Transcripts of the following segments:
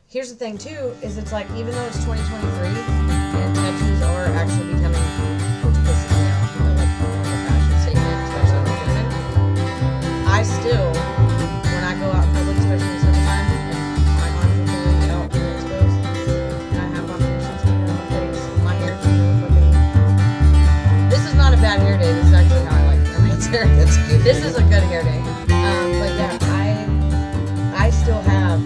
here's the thing too, is it's like even though it's 2023 and tattoos are actually becoming cute, which pisses me off, you know, like a fashion statement, especially with women. I still, when I go out in public, especially in the summertime, and my arms are fully out and exposed, and I have my piercings on my face, my hair can fucking. This is not a bad hair day. This is actually how I like everyone's hair. That's good. This is a good hair day. But yeah, I still have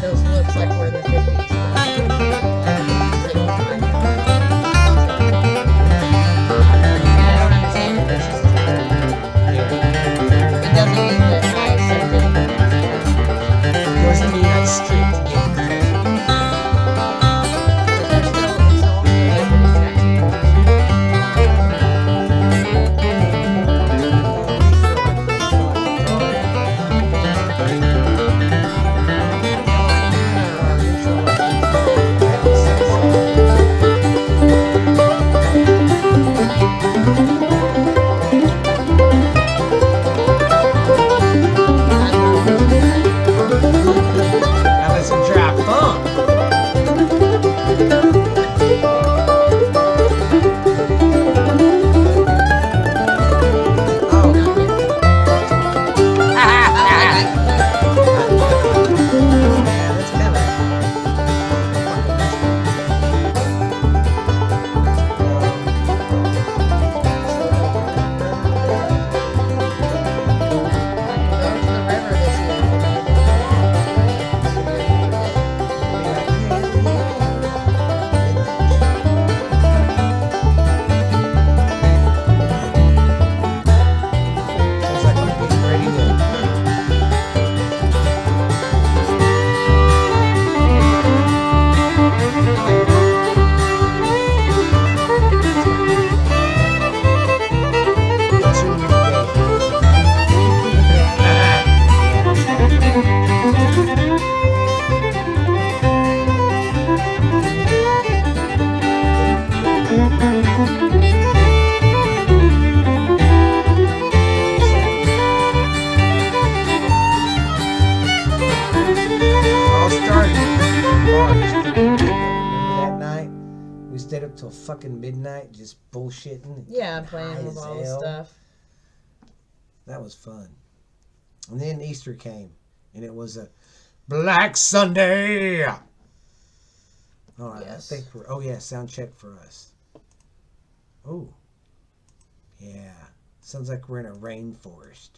those looks like we're in the 50s. And I don't understand it. It's just it doesn't mean that I accept it. Doesn't mean I stripped to get credit. But there's still also Now let's drop funk. Yeah, that's kind sounds like I'm getting ready to. What's your new All started in March. Remember that night? We stayed up till fucking midnight just bullshitting. Yeah, playing with High all as the hell. stuff. That was fun. And then Easter came, and it was a Black Sunday. All right, Yes. I think we're. Oh yeah, sound check for us. Oh, yeah. Sounds like we're in a rainforest.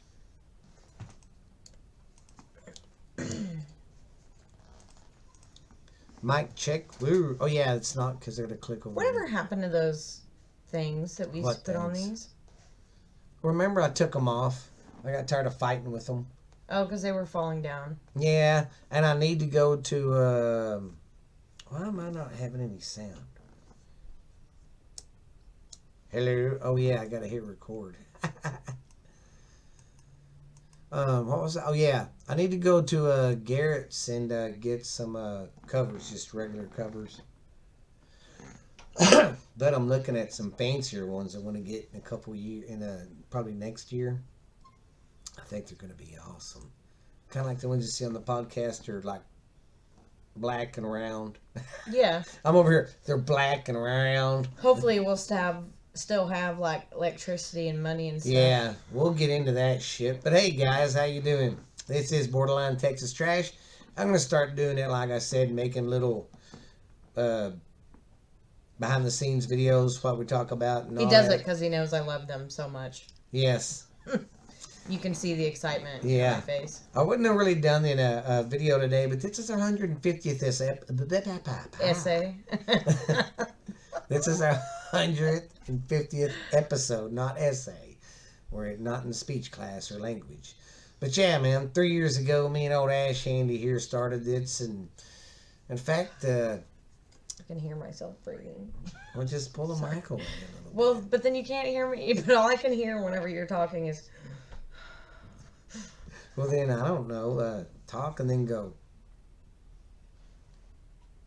Mic check. Woo. Oh yeah, it's not because they're gonna click over. Whatever happened to those things that we used What to put on things? these? Remember, I took them off. I got tired of fighting with them. Oh, because they were falling down. Yeah, and I need to go to. Why am I not having any sound? Hello. Oh yeah, I gotta hit record. What was that? Oh yeah, I need to go to Garrett's and get some covers, just regular covers. But I'm looking at some fancier ones I want to get in a couple years, probably next year. I think they're going to be awesome. Kind of like the ones you see on the podcast are like black and round. Yeah. I'm over here. They're black and round. Hopefully we'll still have like electricity and money and stuff. Yeah, we'll get into that shit. But hey, guys, how you doing? This is Borderline Texas Trash. I'm going to start doing it, like I said, making little behind-the-scenes videos, what we talk about. And He all does that. it because he knows I love them so much. Yes. You can see the excitement Yeah. in my face. I wouldn't have really done it in a video today, but this is our 150th Essay. This is our 150th episode, not essay. We're not in speech class or language. But yeah, man, 3 years ago, me and old Ash Handy here started this, and in fact, I can hear myself breathing. we'll just pull the mic away a little Well, bit. but then you can't hear me. But all I can hear whenever you're talking is... Well, then, I don't know, talk and then go.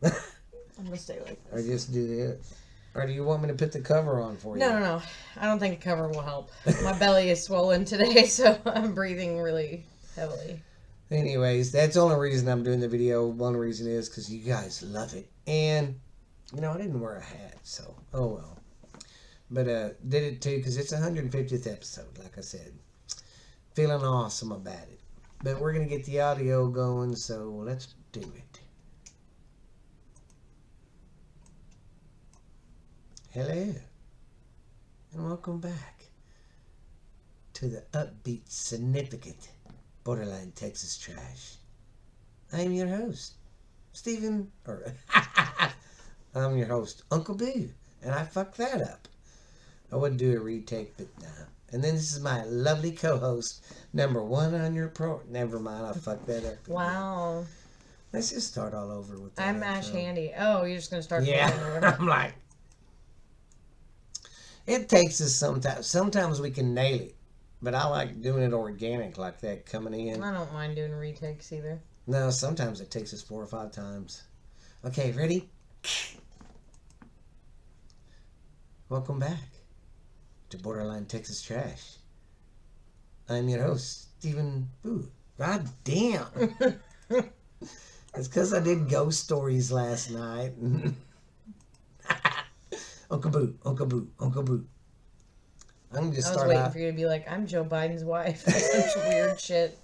I'm going to stay like Or this. just do this. Or do you want me to put the cover on for you? No. I don't think the cover will help. My belly is swollen today, so I'm breathing really heavily. Anyways, that's the only reason I'm doing the video. One reason is because you guys love it. And, you know, I didn't wear a hat, so, oh well. But did it too because it's 150th episode, like I said. Feeling awesome about it. But we're going to get the audio going, so let's do it. Hello. And welcome back to the upbeat, significant Borderline Texas Trash. I'm your host, Stephen, or I'm your host, Uncle Boo, and I fucked that up. I would do a retake, but nah. And then this is my lovely co-host, number one on your Never mind, I fucked that up. Wow. Let's just start all over with that. I'm Ash Handy. Oh, you're just gonna start. Yeah, I'm like, it takes us sometimes. Sometimes we can nail it, but I like doing it organic like that, coming in. I don't mind doing retakes either. No, sometimes it takes us 4 or 5 times. Okay, ready? Welcome back to Borderline Texas Trash. I'm your host, Stephen Boo. God damn. It's because I did ghost stories last night. Uncle Boo, Uncle Boo, Uncle Boo. I'm gonna just I was start waiting out. for you to be like, I'm Joe Biden's wife. That's such weird shit.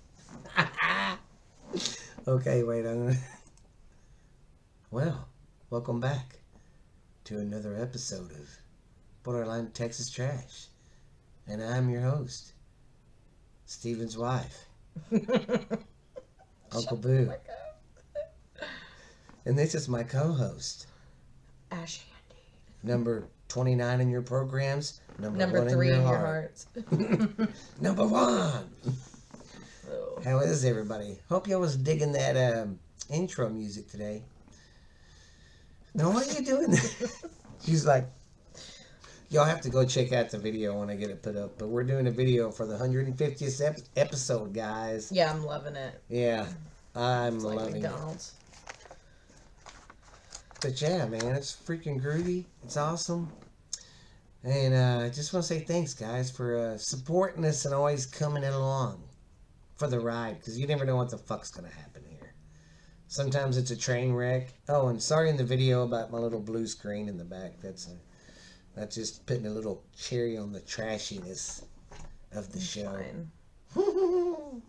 Okay, wait, I'm gonna. Well, welcome back to another episode of Borderline Texas Trash. And I'm your host, Stephen's wife, Uncle Boo. And this is my co-host, Ash Handy. number 29 in your programs, number 1 3 in in your your heart. hearts. Number 1. Oh. How is everybody? Hope y'all was digging that intro music today. Now, what are you doing? She's like, y'all have to go check out the video when I get it put up. But we're doing a video for the 150th episode, guys. Yeah, I'm loving it. Yeah, I'm It's like loving it. McDonald's. But yeah, man, it's freaking groovy. It's awesome. And I just want to say thanks, guys, for supporting us and always coming along for the ride. Because you never know what the fuck's going to happen here. Sometimes it's a train wreck. Oh, and sorry in the video about my little blue screen in the back. That's just putting a little cherry on the trashiness of the show. Fine.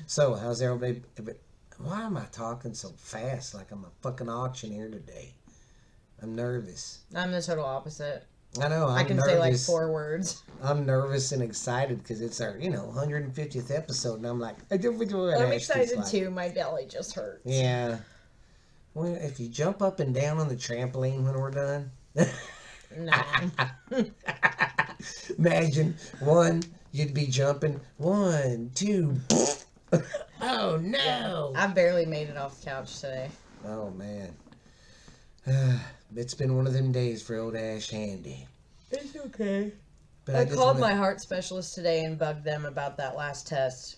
So, how's everybody? Why am I talking so fast like I'm a fucking auctioneer today? I'm nervous. I'm the total opposite. I know, I can nervous. say like 4 words. I'm nervous and excited because it's our, 150th episode, and I'm like, I'm excited too. My belly just hurts. Yeah. Well, if you jump up and down on the trampoline when we're done. No. Imagine, 1, you'd be jumping. 1, 2. Oh, no. I barely made it off the couch today. Oh, man. It's been one of them days for old Ash Handy. It's okay. But I just called wanna- my heart specialist today and bugged them about that last test.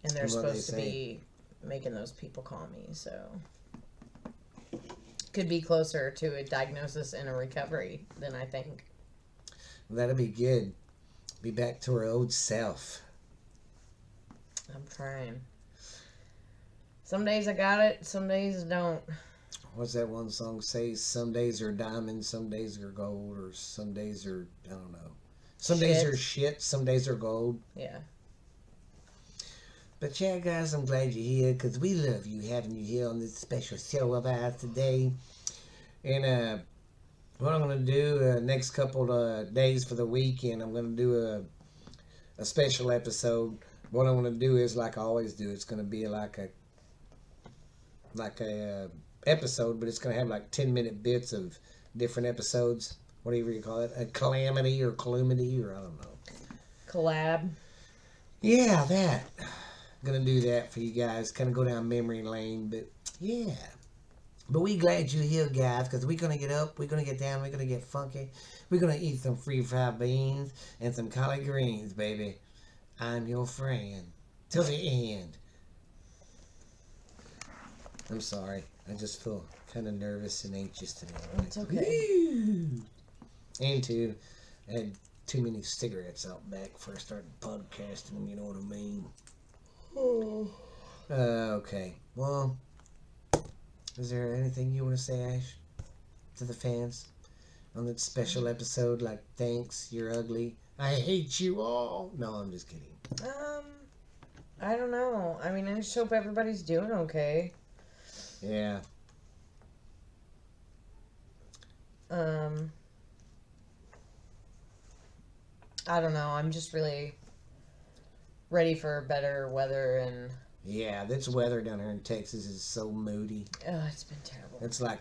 And they're And what'd supposed to they say? be making those people call me, so. Could be closer to a diagnosis and a recovery than I think. That'll be good. Be back to our old self. I'm trying. Some days I got it, some days I don't. What's that one song say? Some days are diamonds, some days are gold, or some days are, I don't know. Some days Shit. are shit, some days are gold. Yeah. But yeah, guys, I'm glad you're here because we love you having you here on this special show of ours today. And what I'm going to do next couple of days for the weekend, I'm going to do a special episode. What I'm going to do is like I always do. It's going to be like a episode, but it's going to have like 10-minute bits of different episodes. Whatever you call it, a calamity or calumity or I don't know. Collab. Yeah, that. Gonna do that for you guys. Kind of go down memory lane, but yeah. But we glad you're here, guys, because we're gonna get up, we're gonna get down, we're gonna get funky. We're gonna eat some free fried beans and some collard greens, baby. I'm your friend. Till the end. I'm sorry. I just feel kind of nervous and anxious today. It's okay. Woo! And two, I had too many cigarettes out back before I started podcasting them, you know what I mean? Okay. Well, is there anything you want to say, Ash, to the fans on that special episode? Like, thanks, you're ugly. I hate you all. No, I'm just kidding. I don't know. I mean, I just hope everybody's doing okay. Yeah. I don't know. I'm just really ready for better weather and. Yeah, this weather down here in Texas is so moody. Oh, it's been terrible. It's like,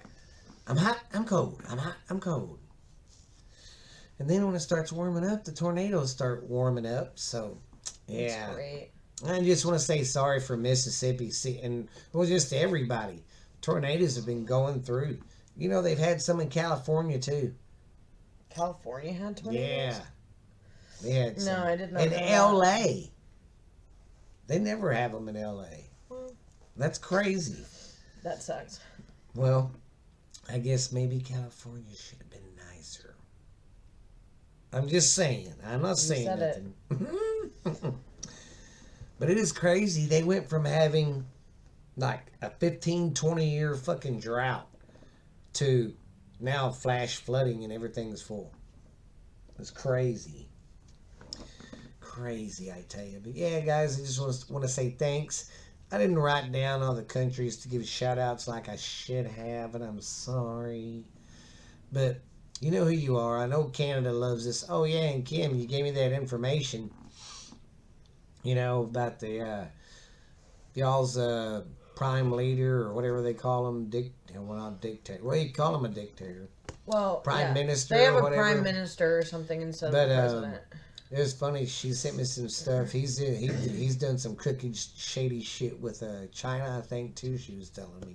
I'm hot, I'm cold. I'm hot, I'm cold. And then when it starts warming up, the tornadoes start warming up. So, yeah. That's great. I just want to say sorry for Mississippi and well, just everybody. Tornadoes have been going through. You know, they've had some in California too. California had tornadoes? Yeah. They had some. No, I did not In know that. L.A. They never have them in L.A. Well, That's crazy. that sucks. Well, I guess maybe California should have been nicer. I'm just saying. I'm not saying said nothing. But it is crazy. They went from having like a 15, 20-year fucking drought to now flash flooding and everything's full. It's crazy. Crazy, I tell you. But yeah, guys, I just want to say thanks. I didn't write down all the countries to give shout outs like I should have, and I'm sorry. But you know who you are. I know Canada loves this. Oh, yeah, and Kim, you gave me that information. You know, about the y'all's prime leader or whatever they call him. Well, not dictator. Well, you call him a dictator. Well, Prime minister They have or a whatever. prime minister or something instead But, of the president. It was funny. She sent me some stuff. He's done some crooked, shady shit with China, I think, too. She was telling me.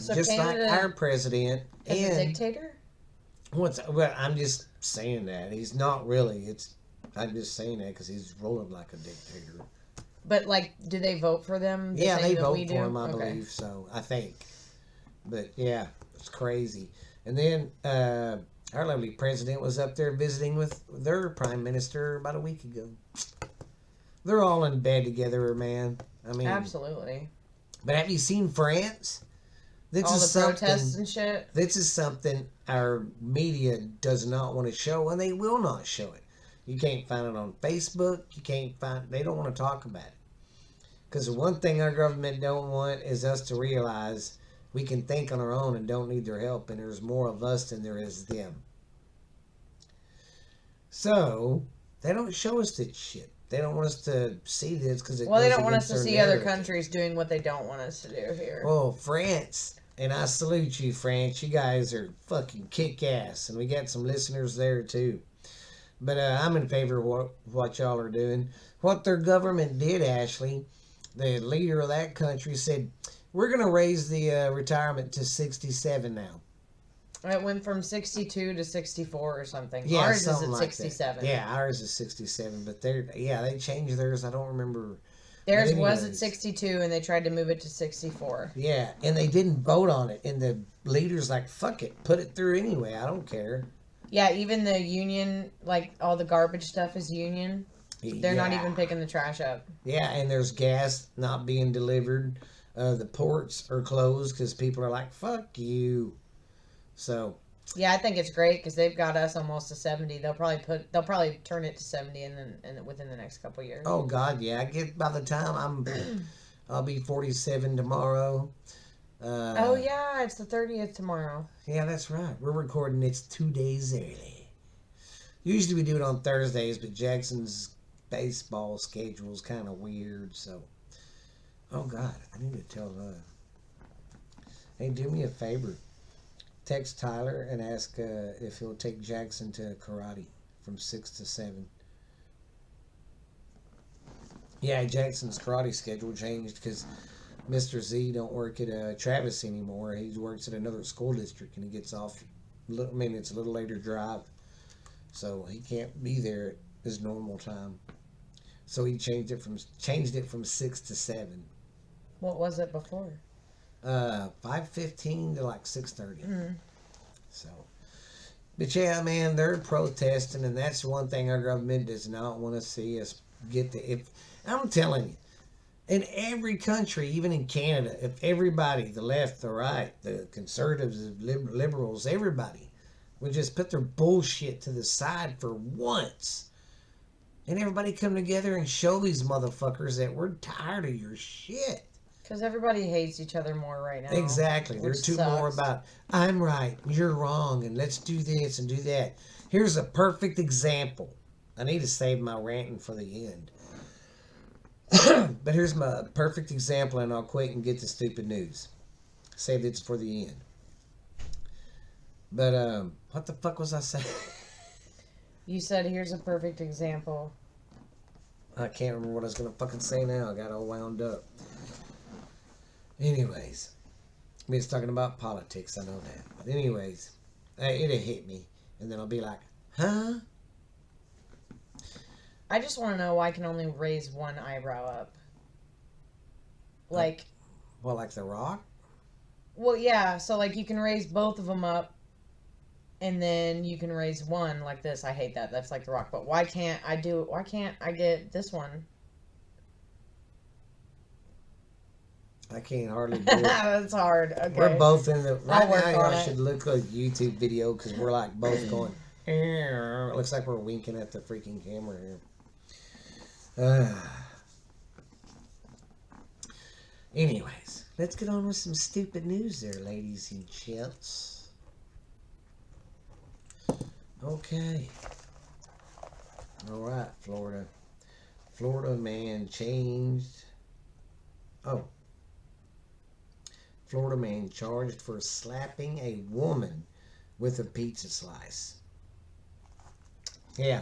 So Just Canada like our president. Is a And dictator? well, I'm just saying that he's not really. I'm just saying that because he's rolling like a dictator. But like, do they vote for them? Yeah, they vote we for do? him, I Okay. believe. So I think. But yeah, it's crazy. And then our lovely president was up there visiting with their prime minister about a week ago. They're all in bed together, man. I mean, Absolutely. But have you seen France? This All is the something. protests and shit. This is something our media does not want to show, and they will not show it. You can't find it on Facebook. You can't find. They don't want to talk about it. Because the one thing our government don't want is us to realize we can think on our own and don't need their help, and there's more of us than there is them. So they don't show us this shit. They don't want us to see this because it. Well, they goes don't want us against to their see other narrative. countries doing what they don't want us to do here. Oh, France. And I salute you, France. You guys are fucking kick-ass. And we got some listeners there, too. But I'm in favor of what y'all are doing. What their government did, Ashley, the leader of that country said, we're going to raise the retirement to 67 now. It went from 62 to 64 or something. Yeah, Ours something is at like 67. that. Yeah, ours is 67. But they changed theirs. I don't remember. Theirs But was at anyways. 62 and they tried to move it to 64. Yeah, and they didn't vote on it. And the leader's like, fuck it. Put it through anyway. I don't care. Yeah, even the union, like all the garbage stuff is union. They're not even picking the trash up. Yeah, and there's gas not being delivered. The ports are closed because people are like, fuck you. So, Yeah, I think it's great because they've got us almost to 70. They'll probably turn it to 70 and within the next couple of years. oh God, yeah. I get by the time I'll be 47 tomorrow. Oh yeah, it's the 30th tomorrow. Yeah, that's right. We're recording it's 2 days early. Usually we do it on Thursdays, but Jackson's baseball schedule's kind of weird, so. Oh God, I need to tell hey, do me a favor. Text Tyler and ask if he'll take Jackson to karate from 6 to 7. Yeah, Jackson's karate schedule changed because Mr. Z don't work at Travis anymore. He works at another school district and he gets off. It's a little later drive, so he can't be there at his normal time. So he changed it from 6 to 7. What was it before? 5:15 to like 6:30. Mm-hmm. So, but yeah, man, they're protesting, and that's one thing our government does not want to see us get the. If I'm telling you, In every country, even in Canada, if everybody, the left, the right, the conservatives, the liberals, everybody would just put their bullshit to the side for once, and everybody come together and show these motherfuckers that we're tired of your shit. Because everybody hates each other more right now. Exactly. They're which too more sucks. about I'm right, you're wrong, and let's do this and do that. Here's a perfect example. I need to save my ranting for the end. But here's my perfect example, and I'll quit and get to stupid news. Save this for the end. But what the fuck was I saying? You said, here's a perfect example. I can't remember what I was gonna fucking say now. I got all wound up. Anyways, we was talking about politics. I know that. But anyways, it'll hit me, and then I'll be like, huh? I just want to know why I can only raise one eyebrow up. Like, Well, like The Rock? well, yeah, so like you can raise both of them up and then you can raise one like this. I hate that. That's like The Rock. But why can't I get this one? I can't hardly do it. That's hard. Okay. We're both in the right I'll work now. Y'all on it. should look at a YouTube video because we're like both going. It looks like we're winking at the freaking camera here. Anyways, let's get on with some stupid news there, ladies and gents. Okay. All right, Florida. Florida man changed. Oh. Florida man charged for slapping a woman with a pizza slice. Yeah.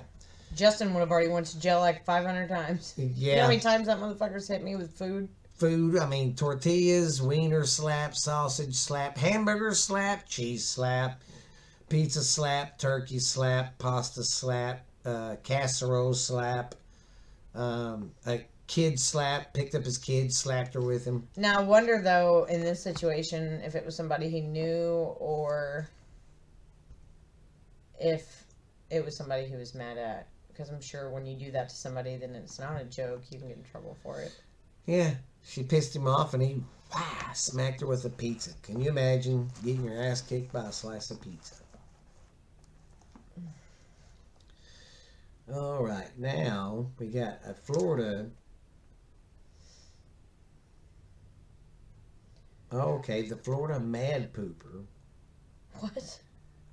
Justin would have already went to jail like 500 times. Yeah. You know how many times that motherfucker's hit me with food? Food, I mean, tortillas, wiener slap, sausage slap, hamburger slap, cheese slap, pizza slap, turkey slap, pasta slap, casserole slap, a kid slap, picked up his kid, slapped her with him. Now, I wonder, though, in this situation, if it was somebody he knew or if it was somebody he was mad at. Because I'm sure when you do that to somebody, then it's not a joke. You can get in trouble for it. Yeah, she pissed him off and he smacked her with a pizza. Can you imagine getting your ass kicked by a slice of pizza? All right, now we got a Florida. Okay, the Florida mad pooper. What?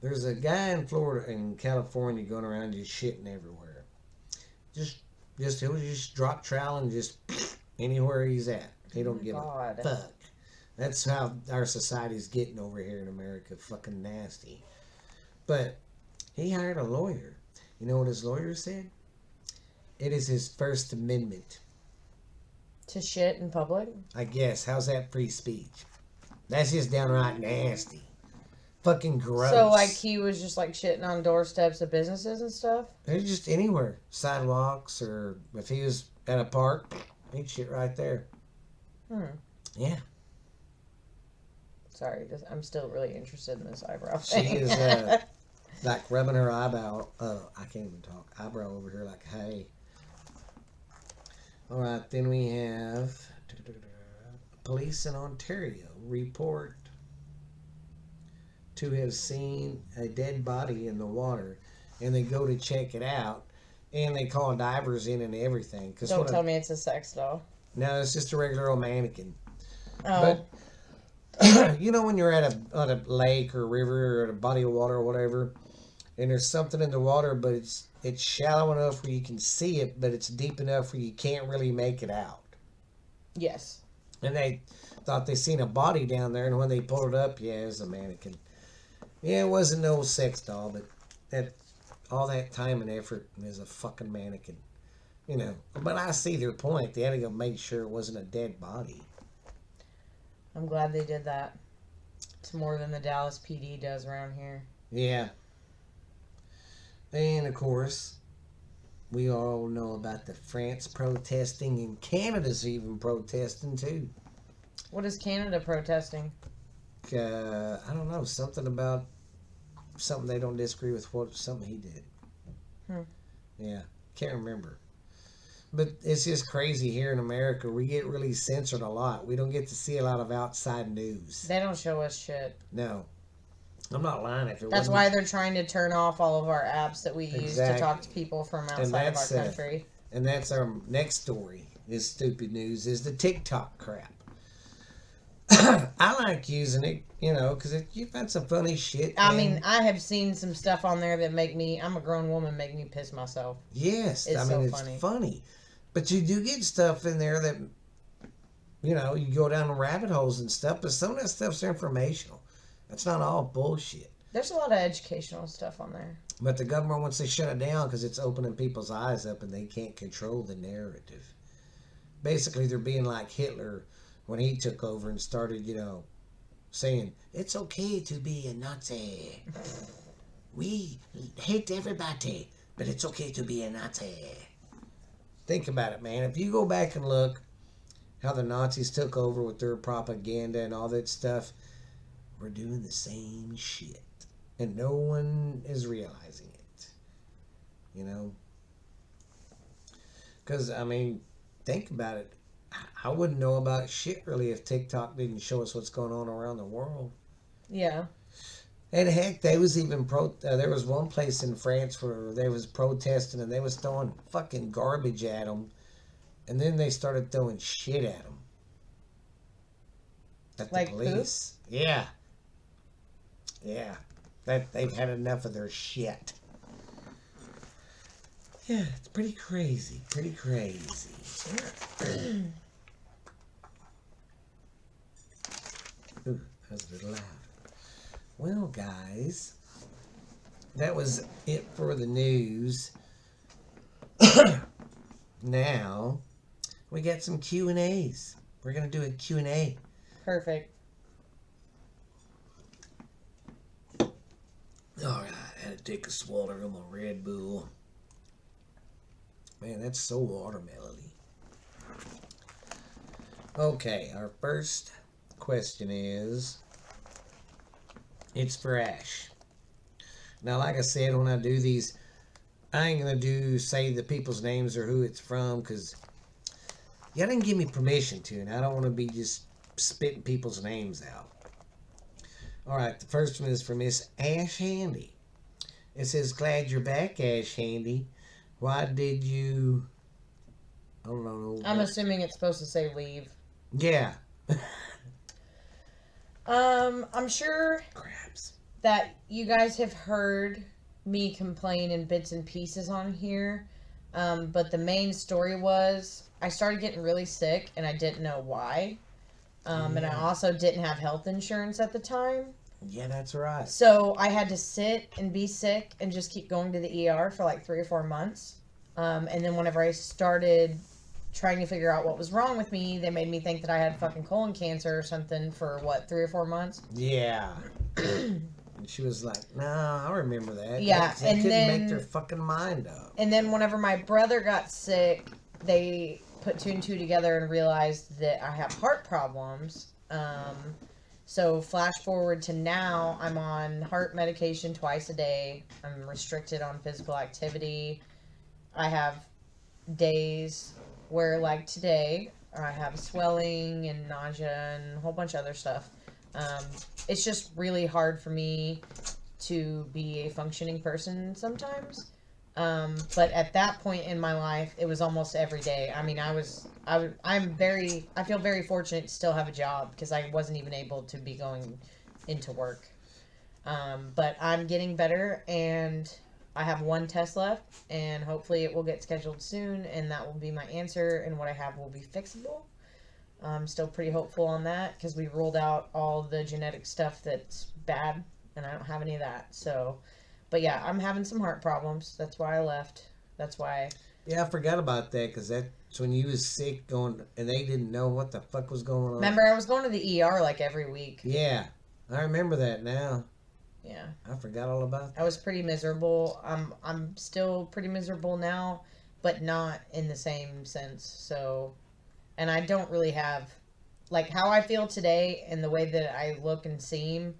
There's a guy in Florida, in California, going around just shitting everywhere. He'll just drop trowel and just anywhere he's at. He don't give a fuck. That's how our society's getting over here in America. Fucking nasty. But he hired a lawyer. You know what his lawyer said? It is his First Amendment. To shit in public? I guess. How's that free speech? That's just downright nasty. Fucking gross. So, like, he was just, like, shitting on doorsteps of businesses and stuff? It's just anywhere. Sidewalks, or if he was at a park, he'd shit right there. Yeah. Sorry, I'm still really interested in this eyebrow She thing. is, like, rubbing her eyebrow. I can't even talk. Eyebrow over here like, hey. All right, then we have police in Ontario report to have seen a dead body in the water, and they go to check it out, and they call divers in and everything. Don't tell me it's a sex doll. No, it's just a regular old mannequin. Oh. But you know when you're at a lake or a river or at a body of water or whatever, and there's something in the water, but it's shallow enough where you can see it, but it's deep enough where you can't really make it out. Yes. And they thought they seen a body down there, and when they pulled it up, yeah, it was a mannequin. Yeah, it wasn't no sex doll, but all that time and effort is a fucking mannequin. You know, but I see their point. They had to go make sure it wasn't a dead body. I'm glad they did that. It's more than the Dallas PD does around here. Yeah. And, of course, we all know about the France protesting, and Canada's even protesting, too. What is Canada protesting? I don't know. Something about something they don't disagree with something he did. Yeah. Can't remember. But it's just crazy here in America. We get really censored a lot. We don't get to see a lot of outside news. They don't show us shit. No, I'm not lying. If it That's wasn't, why they're trying to turn off all of our apps that we use to talk Exactly. to people from And outside of our that's country. and that's our next story. Is stupid news is the TikTok crap. I like using it, because you find some funny shit. I man. mean, I have seen some stuff on there that make me, I'm a grown woman, make me piss myself. Yes, It's I so mean it's funny. funny, but you do get stuff in there that you go down rabbit holes and stuff. But some of that stuff's informational. It's not all bullshit. There's a lot of educational stuff on there. But the government wants to shut it down because it's opening people's eyes up and they can't control the narrative. Basically, they're being like Hitler when he took over and started, saying it's okay to be a Nazi. We hate everybody, but it's okay to be a Nazi. Think about it, man. If you go back and look how the Nazis took over with their propaganda and all that stuff, we're doing the same shit. And no one is realizing it. Because, I mean, think about it. I wouldn't know about shit really if TikTok didn't show us what's going on around the world. Yeah. And heck, there was one place in France where they was protesting and they was throwing fucking garbage at them, and then they started throwing shit at them. At the Like police. Yeah. Yeah. That they've had enough of their shit. Yeah, it's pretty crazy. Pretty crazy. Ooh, that was a little loud. Well, guys, that was it for the news. Now, we got some Q&As. We're going to do a Q&A. Perfect. All right, I had to take a swallow of my Red Bull. Man, that's so watermelon-y. Okay, our first question is, it's for Ash. Now, like I said, when I do these, I ain't going to say the people's names or who it's from, because y'all didn't give me permission to, and I don't want to be just spitting people's names out. All right, the first one is for Miss Ash Handy. It says, glad you're back, Ash Handy. Why did you... I don't know. I'm assuming it's supposed to say leave. Yeah. I'm sure Crabs. that you guys have heard me complain in bits and pieces on here. But the main story was I started getting really sick and I didn't know why. And I also didn't have health insurance at the time. Yeah, that's right. So I had to sit and be sick and just keep going to the ER for like 3 or 4 months. And then whenever I started trying to figure out what was wrong with me, they made me think that I had fucking colon cancer or something for 3 or 4 months. Yeah. And she was like, "Nah, I remember that." Yeah, They and couldn't then- make their fucking mind up. And then whenever my brother got sick, they put 2 and 2 together and realized that I have heart problems. So flash forward to now, I'm on heart medication twice a day. I'm restricted on physical activity. I have days where, like today, I have swelling and nausea and a whole bunch of other stuff. It's just really hard for me to be a functioning person sometimes. But at that point in my life, it was almost every day. I mean, I feel very fortunate to still have a job because I wasn't even able to be going into work. But I'm getting better and I have 1 test left and hopefully it will get scheduled soon and that will be my answer and what I have will be fixable. I'm still pretty hopeful on that because we ruled out all the genetic stuff that's bad and I don't have any of that. So, but yeah, I'm having some heart problems. That's why I left. That's why. Yeah, I forgot about that because that's when you was sick going, and they didn't know what the fuck was going on. Remember, I was going to the ER like every week. Yeah, I remember that now. Yeah. I forgot all about that. I was pretty miserable. I'm still pretty miserable now, but not in the same sense. So, and I don't really have, like, how I feel today and the way that I look and seem.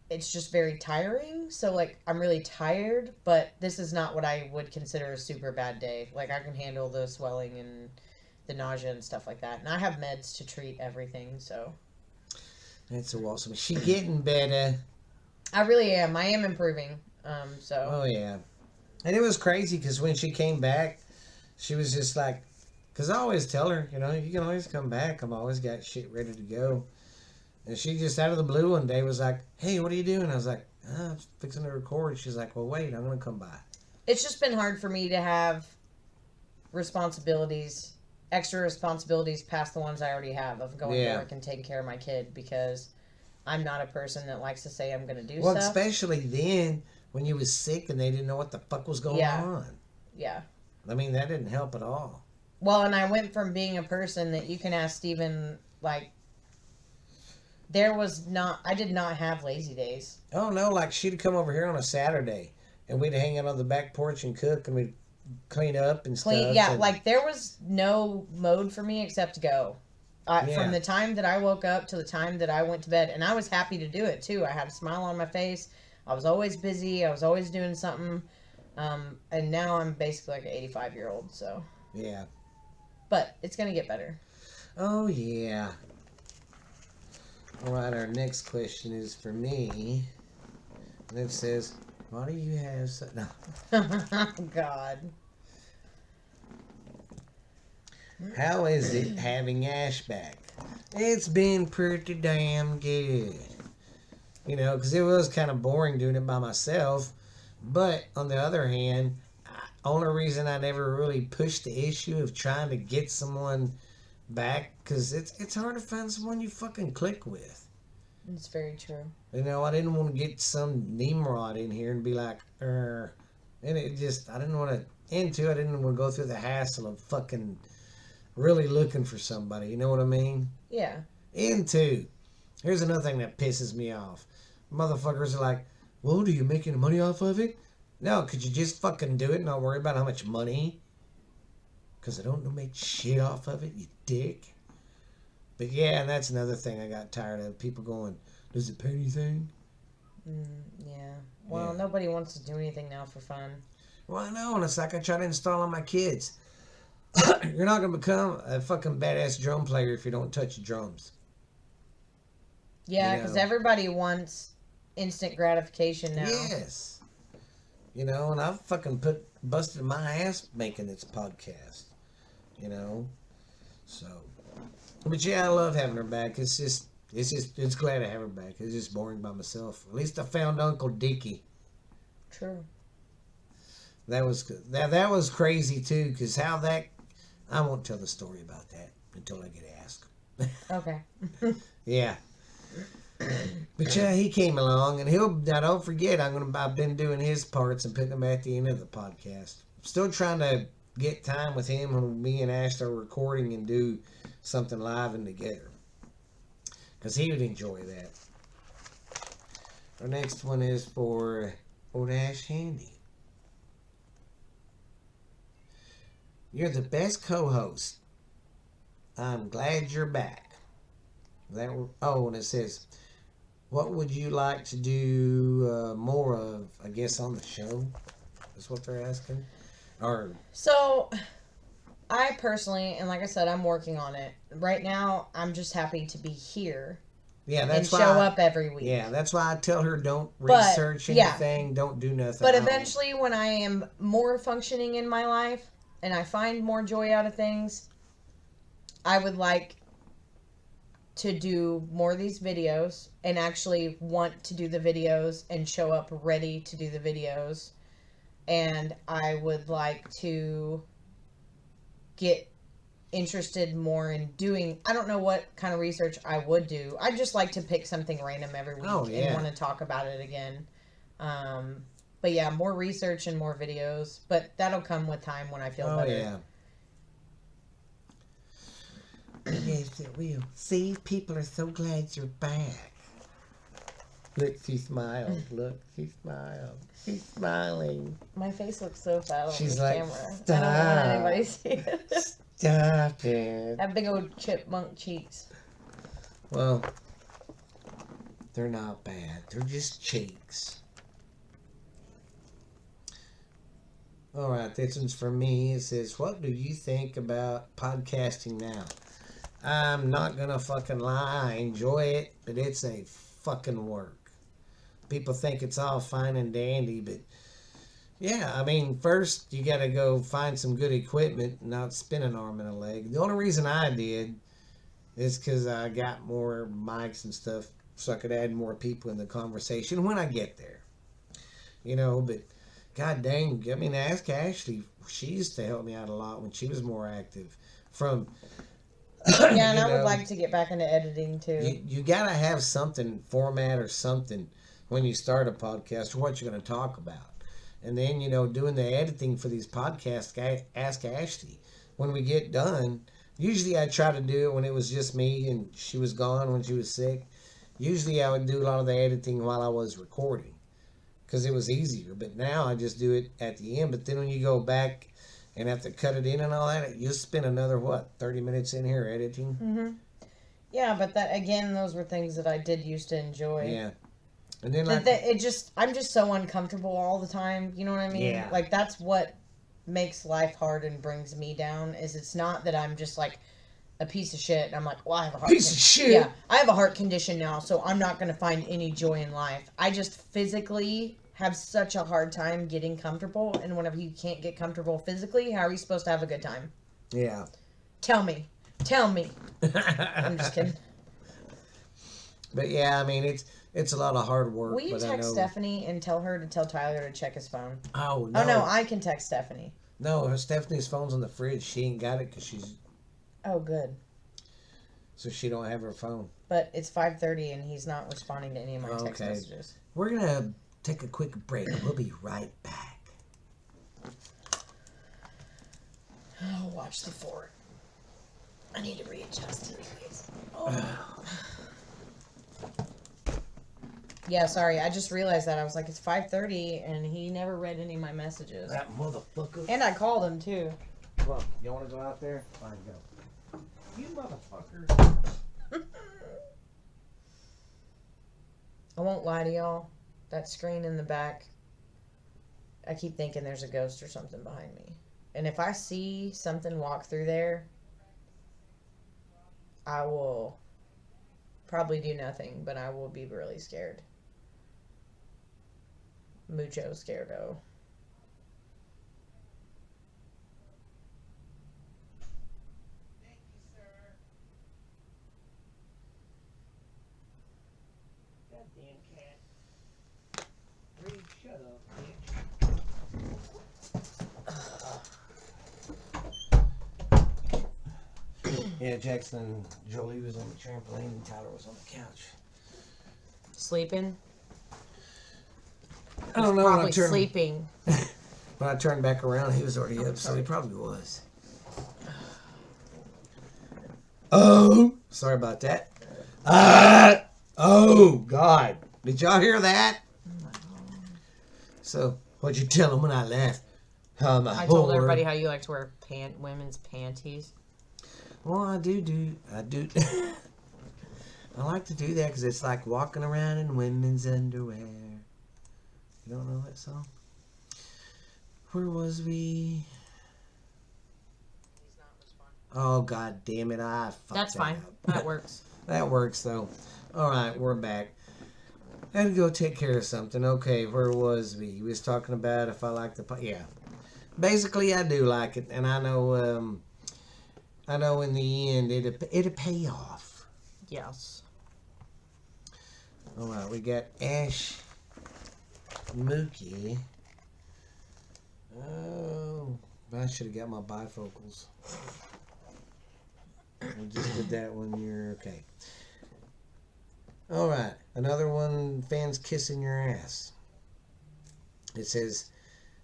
it's just very tiring. So, like, I'm really tired, but this is not what I would consider a super bad day. Like, I can handle the swelling and the nausea and stuff like that. And I have meds to treat everything, so. That's so awesome. She getting better. I really am. I am improving. So. Oh, yeah. And it was crazy because when she came back, she was just like, because I always tell her, you know, you can always come back. I'm always got shit ready to go. And she just out of the blue one day was like, hey, what are you doing? I was like, I'm fixing to record. She's like, well, wait, I'm going to come by. It's just been hard for me to have responsibilities, extra responsibilities past the ones I already have of going to work and taking care of my kid, because I'm not a person that likes to say I'm going to do stuff. Well, especially then when you was sick and they didn't know what the fuck was going on. Yeah. I mean, that didn't help at all. Well, and I went from being a person that you can ask Steven, like, I did not have lazy days. Oh, no, like she'd come over here on a Saturday and we'd hang out on the back porch and cook and we'd clean up and stuff. Yeah, like there was no mode for me except to go. From the time that I woke up to the time that I went to bed, and I was happy to do it too. I had a smile on my face. I was always busy. I was always doing something. And now I'm basically like an 85-year-old, so. Yeah. But it's going to get better. Oh, yeah. All right, our next question is for me. And it says, why do you have such... No. God. How is it having Ash back? It's been pretty damn good. You know, because it was kind of boring doing it by myself. But, on the other hand, only reason I never really pushed the issue of trying to get someone back, because it's hard to find someone you fucking click with. It's very true. You know, I didn't want to get some Nimrod in here and be like, and it just, I didn't want to, I didn't want to go through the hassle of fucking really looking for somebody, you know what I mean? Yeah. Here's another thing that pisses me off. Motherfuckers are like, well, do you make any money off of it? No, could you just fucking do it and not worry about how much money? Because I don't make shit off of it, you dick. But yeah, and that's another thing I got tired of. People going, does it pay anything? Yeah. Well, nobody wants to do anything now for fun. Well, I know, and it's like I try to install on my kids. You're not going to become a fucking badass drum player if you don't touch drums. Yeah, because everybody wants instant gratification now. Yes. You know, and I've fucking busted my ass making this podcast. You know? So. But yeah, I love having her back. It's glad to have her back. It's just boring by myself. At least I found Uncle Dickie. True. That was good. That was crazy too, because I won't tell the story about that until I get asked. Okay. Yeah. But yeah, he came along, and now don't forget, I've been doing his parts and putting them at the end of the podcast. I'm still trying to get time with him when me and Ash are recording and do something live and together, because he would enjoy that. Our next one is for old Ash Handy. You're the best co-host. I'm glad you're back. And it says, what would you like to do more of, I guess, on the show? That's what they're asking. So, I personally, and like I said, I'm working on it. Right now, I'm just happy to be here. Yeah, that's and show up every week. Yeah, that's why I tell her don't research anything, don't do nothing. But eventually, when I am more functioning in my life, and I find more joy out of things, I would like to do more of these videos and actually want to do the videos and show up ready to do the videos. And I would like to get interested more in doing, I don't know what kind of research I would do. I'd just like to pick something random every week and want to talk about it again. But yeah, more research and more videos. But that'll come with time when I feel better. Yeah. Yes, it will. See, people are so glad you're back. Look, she smiled. Look, she smiled. She's smiling. My face looks so fat on the camera. Stop. I don't want anybody to see it. Stop it. I have big old chipmunk cheeks. Well, They're not bad. They're just cheeks. All right, this one's for me. It says, what do you think about podcasting now? I'm not going to fucking lie. I enjoy it, but it's a fucking work. People think it's all fine and dandy, but yeah, I mean, first you got to go find some good equipment, not spin an arm and a leg. The only reason I did is because I got more mics and stuff so I could add more people in the conversation when I get there. You know, but god dang, I mean, ask Ashley. She used to help me out a lot when she was more active. From Yeah, and I would like to get back into editing too. you got to have something, format or something, when you start a podcast or what you're going to talk about. And then, you know, doing the editing for these podcasts, ask Ashley. When we get done, usually I try to do it when it was just me and she was gone when she was sick. Usually I would do a lot of the editing while I was recording because it was easier. But now I just do it at the end. But then when you go back and have to cut it in and all that, you'll spend another, 30 minutes in here editing? Mm-hmm. Yeah, but that, again, those were things that I did used to enjoy. Yeah. And then I'm just so uncomfortable all the time. You know what I mean? Yeah. Like, that's what makes life hard and brings me down. Is it's not that I'm just like a piece of shit. And I'm like, well, I have a heart. Piece of shit. Yeah, I have a heart condition now, so I'm not gonna find any joy in life. I just physically have such a hard time getting comfortable, and whenever you can't get comfortable physically, how are you supposed to have a good time? Yeah. Tell me. I'm just kidding. But yeah, I mean, it's a lot of hard work. Will you but text I know... Stephanie and tell her to tell Tyler to check his phone? Oh, no. Oh, no, I can text Stephanie. No, Stephanie's phone's on the fridge. She ain't got it because she's... Oh, good. So she don't have her phone. But it's 5:30 and he's not responding to any of my text Okay. messages. We're going to take a quick break. We'll be right back. Oh, watch the fort. I need to readjust it. Oh. Yeah, sorry. I just realized that. I was like, it's 5:30 and he never read any of my messages. That motherfucker. And I called him too. Well, you want to go out there? Fine, go. You motherfucker. I won't lie to y'all. That screen in the back, I keep thinking there's a ghost or something behind me. And if I see something walk through there, I will probably do nothing, but I will be really scared. Mucho scarado. Thank you, sir. Goddamn cat. Reed, shut up, bitch. Yeah, Jackson and Jolie was on the trampoline and Tyler was on the couch. Sleeping? I don't know. Probably sleeping. When I turned back around, he was already up, so he probably was. Oh, sorry about that. Oh, God. Did y'all hear that? So, what'd you tell him when I left? I told everybody how you like to wear women's panties. Well, I do. I like to do that because it's like walking around in women's underwear. You don't know that song? Where was we? He's not responding. Oh, God damn it. I fucked That's fine. up. That works. That works, though. All right, we're back. I had to go take care of something. Okay, where was we? We was talking about if I like the... Yeah. Basically, I do like it. And I know in the end, it'll pay off. Yes. All right, we got Ash Mookie. Oh, I should have got my bifocals. I just did that one year. Okay. All right, another one. Fans kissing your ass. It says,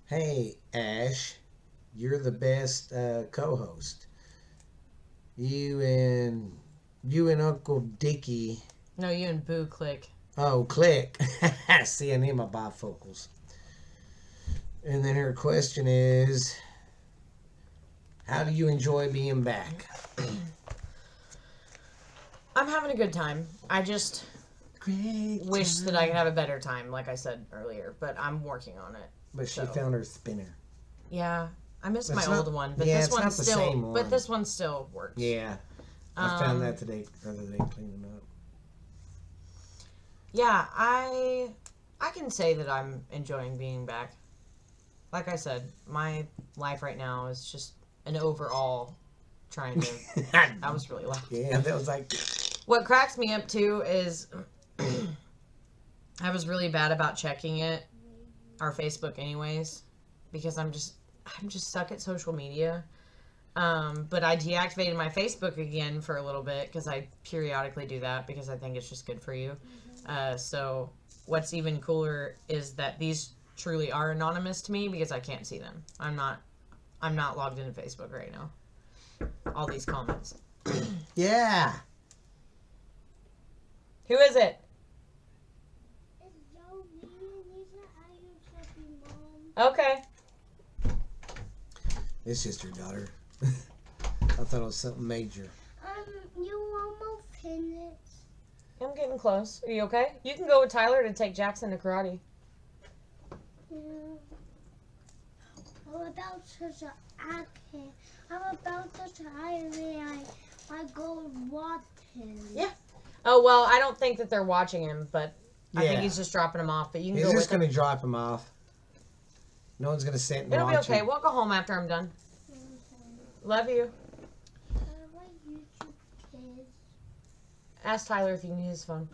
"Hey Ash, you're the best co-host. You and Uncle Dickie." No, you and Boo Click. Oh, Click. See, I need my bifocals. And then her question is, how do you enjoy being back? I'm having a good time. great wish time. that I could have a better time, like I said earlier. But I'm working on it. But she so. found her spinner. Yeah, I miss It's my not- old one, but yeah, this it's one not the still. same one. But this one still works. Yeah. I found that today, the other day, cleaning up. Yeah, I can say that I'm enjoying being back. Like I said, my life right now is just an overall trying to. I was really loud. Yeah, that was like. What cracks me up too is I was really bad about checking it, our Facebook, anyways, because I'm just stuck at social media. But I deactivated my Facebook again for a little bit because I periodically do that because I think it's just good for you. So what's even cooler is that these truly are anonymous to me because I can't see them. I'm not logged into Facebook right now. All these comments. Yeah. Who is it? Okay. It's just your daughter. I thought it was something major. You almost finished. I'm getting close. Are you okay? You can go with Tyler to take Jackson to karate. Yeah. I'm about to acting. I'm about to try I go watch him. Yeah. Oh, well, I don't think that they're watching him, but I think Yeah. he's just dropping him off. But you can He's go just with him. going to drop him off. No one's going to sit and It'll be watch okay. him. We'll go home after I'm done. Love you. I like YouTube kids. Ask Tyler if you can use his phone.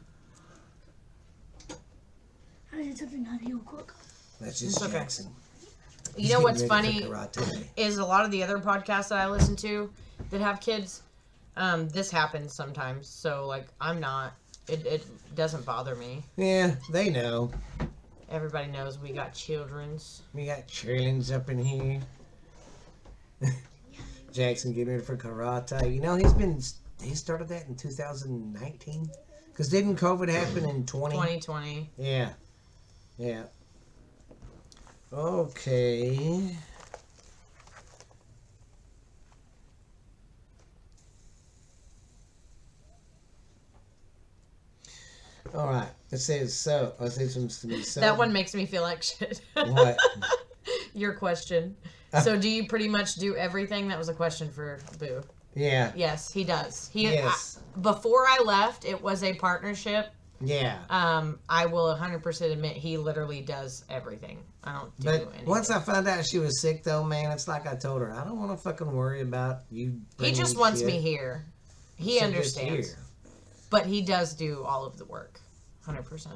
I did something not real quick. That's just It's okay. Jackson. You He's know getting what's ready funny for karate. is a lot of the other podcasts that I listen to that have kids, this happens sometimes. So, like, I'm not. It doesn't bother me. Yeah, they know. Everybody knows we got children's. We got Trillions up in here. Jackson getting ready for karate. You know, he started that in 2019. Because didn't COVID happen in 2020. Yeah. Yeah. Okay. All right. It says so. I said some so. That one makes me feel like shit. What? Your question. So, do you pretty much do everything? That was a question for Boo. Yeah. Yes, he does. Yes. Before I left, it was a partnership. Yeah. I will 100% admit he literally does everything. I don't do But anything. once I found out she was sick, though, man, it's like I told her, I don't want to fucking worry about you. He bringing just wants shit. me here. He So just understands. here. But he does do all of the work. 100%.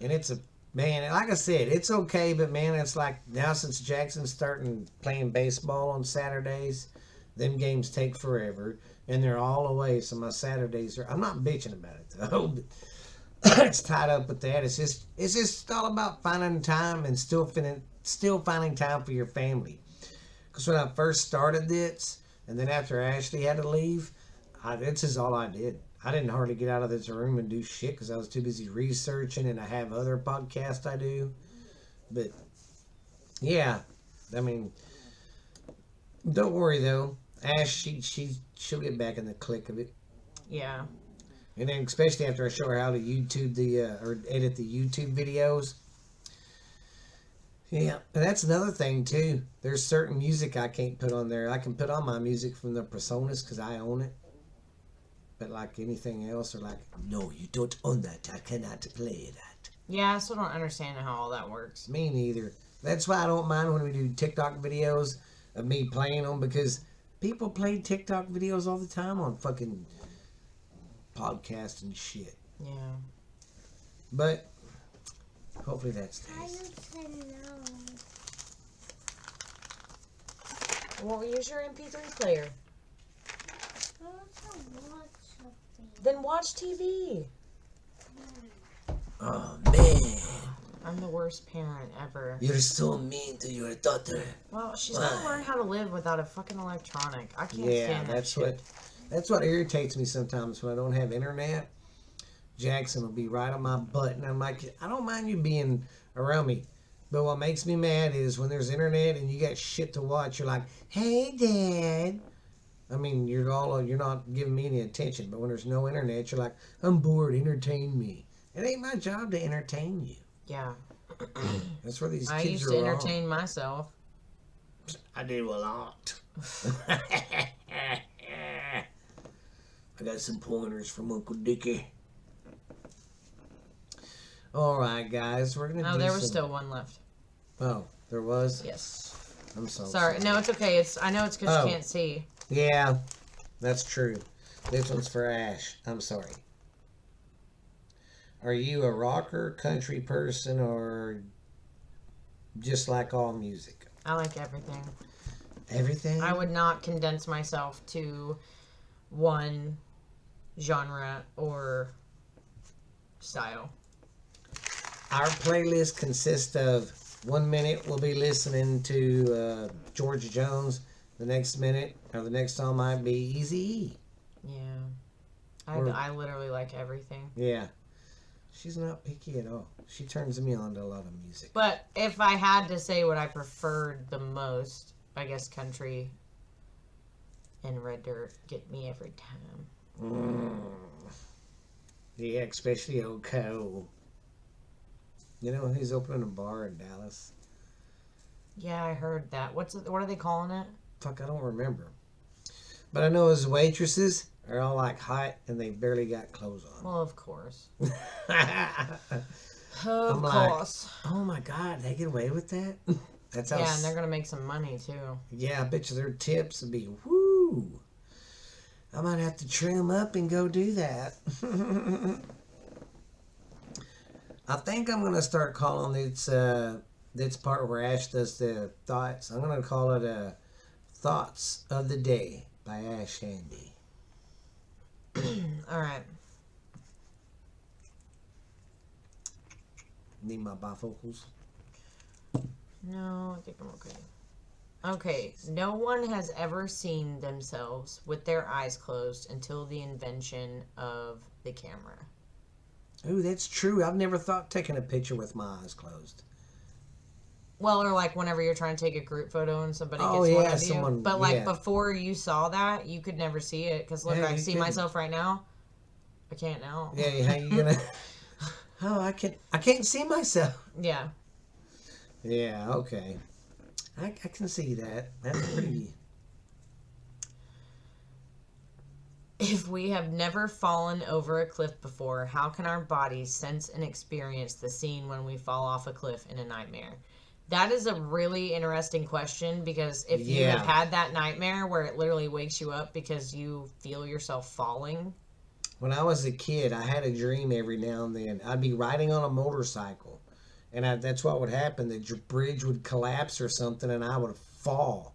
And it's a man, like I said, it's okay, but man, it's like now since Jackson's starting playing baseball on Saturdays, them games take forever, and they're all away. So my Saturdays are. I'm not bitching about it though. But it's tied up with that. It's just all about finding time and still finding time for your family. Because when I first started this, and then after Ashley had to leave, this is all I did. I didn't hardly get out of this room and do shit because I was too busy researching, and I have other podcasts I do. But yeah, I mean, don't worry though. Ash, she'll get back in the click of it. Yeah. And then especially after I show her how to YouTube or edit the YouTube videos. Yeah, and that's another thing too. There's certain music I can't put on there. I can put on my music from the Personas because I own it. But like anything else, or like, no, you don't own that. I cannot play that. Yeah, I still don't understand how all that works. Me neither. That's why I don't mind when we do TikTok videos of me playing them, because people play TikTok videos all the time on fucking podcasts and shit. Yeah. But hopefully that I stays. said no. Well, use your MP3 player. I want to watch something. Then watch TV. Oh man, I'm the worst parent ever. you're so mean to your daughter. Well, she's got to Why? learn how to live without a fucking electronic. I can't Yeah, stand that that's shit. that's what irritates me sometimes when I don't have internet. Jackson will be right on my butt, and I'm like, I don't mind you being around me, but what makes me mad is when there's internet and you got shit to watch. You're like, hey, Dad. I mean, you're not giving me any attention, but when there's no internet, you're like, I'm bored. Entertain me. It ain't my job to entertain you. Yeah. That's where these I kids used are to wrong. entertain myself. I do a lot. I got some pointers from Uncle Dickie. All right, guys, we're gonna No, do there was some... still one left. Oh, there was. Yes. I'm so Sorry. No, it's okay. I know it's because Oh. you can't see. Yeah, that's true. This one's for Ash. I'm sorry. Are you a rocker, country person, or just like all music? I like everything. Everything? I would not condense myself to one genre or style. Our playlist consists of 1 minute we'll be listening to George Jones. The next minute or the next song might be Eazy-E. Yeah. Or- I literally like everything. Yeah. She's not picky at all. She turns me on to a lot of music. But if I had to say what I preferred the most, I guess country and Red Dirt get me every time. Yeah, especially old Cole. You know, he's opening a bar in Dallas. Yeah, I heard that. What are they calling it? Fuck, I don't remember. But I know his waitresses are all like hot and they barely got clothes on. Well, of course. I'm Of like, course. oh my God, they get away with that? That's how. Yeah, and they're gonna make some money too. Yeah, I bet you their tips would be whoo. I might have to trim up and go do that. I think I'm gonna start calling this part where Ash does the thoughts. I'm gonna call it Thoughts of the Day by Ash Handy. All right. Need my bifocals. No, I think I'm okay. Okay, no one has ever seen themselves with their eyes closed until the invention of the camera. Ooh, that's true. I've never thought taking a picture with my eyes closed. Well, or like whenever you're trying to take a group photo and somebody Oh, gets one yeah, of you. someone- But like yeah. before you saw that, you could never see it. Because look, Yeah, I you see couldn't. myself right now. I can't now. Yeah, how you gonna? Oh, I can't see myself. Yeah. Yeah, okay. I can see that. That's pretty. If we have never fallen over a cliff before, how can our bodies sense and experience the scene when we fall off a cliff in a nightmare? That is a really interesting question because if you Yeah. have had that nightmare where it literally wakes you up because you feel yourself falling. When I was a kid, I had a dream every now and then. I'd be riding on a motorcycle, and that's what would happen. The bridge would collapse or something, and I would fall.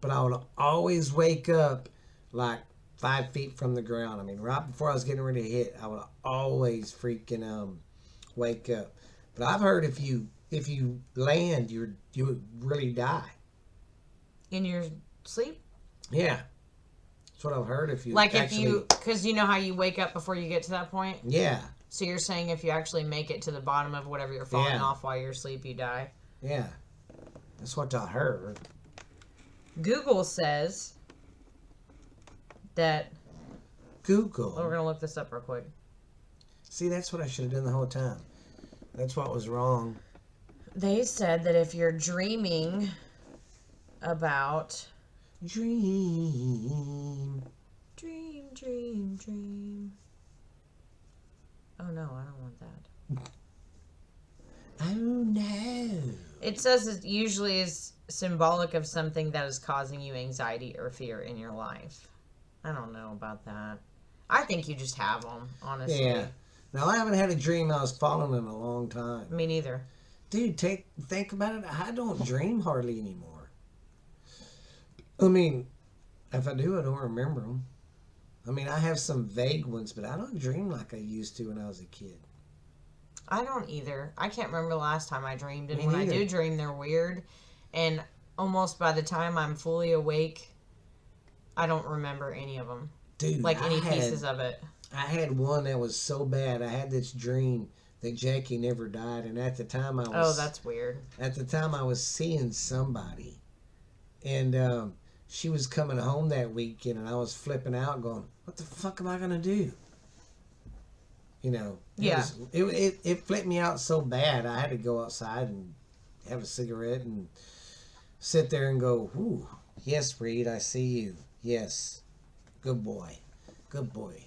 But I would always wake up like 5 feet from the ground. I mean, right before I was getting ready to hit, I would always freaking wake up. But I've heard if you land, you would really die. In your sleep? Yeah, that's what I've heard. If you Like actually, if you, because you know how you wake up before you get to that point? yeah, So you're saying if you actually make it to the bottom of whatever you're falling Yeah. off while you're asleep, you die? yeah, that's what I heard. Google says that, Google. we're going to look this up real quick. See, that's what I should have done the whole time. That's what was wrong. They said that if you're dreaming about Dream. dream. Oh no, I don't want that. Oh no. It says it usually is symbolic of something that is causing you anxiety or fear in your life. I don't know about that. I think you just have them, honestly. Yeah. Now I haven't had a dream I was falling in a long time. Me neither. Dude, think about it. I don't dream hardly anymore. I mean, if I do, I don't remember them. I mean, I have some vague ones, but I don't dream like I used to when I was a kid. I don't either. I can't remember the last time I dreamed. And Me when I neither. do dream, they're weird. And almost by the time I'm fully awake, I don't remember any of them. Dude, Like any I pieces of it. had one that was so bad. I had this dream that Jackie never died, and at the time I was Oh, that's weird. seeing somebody, and she was coming home that weekend, and I was flipping out, going, "What the fuck am I gonna do?" You know. Yeah. It flipped me out so bad. I had to go outside and have a cigarette and sit there and go, "Ooh, yes, Reed, I see you. Yes, good boy, good boy."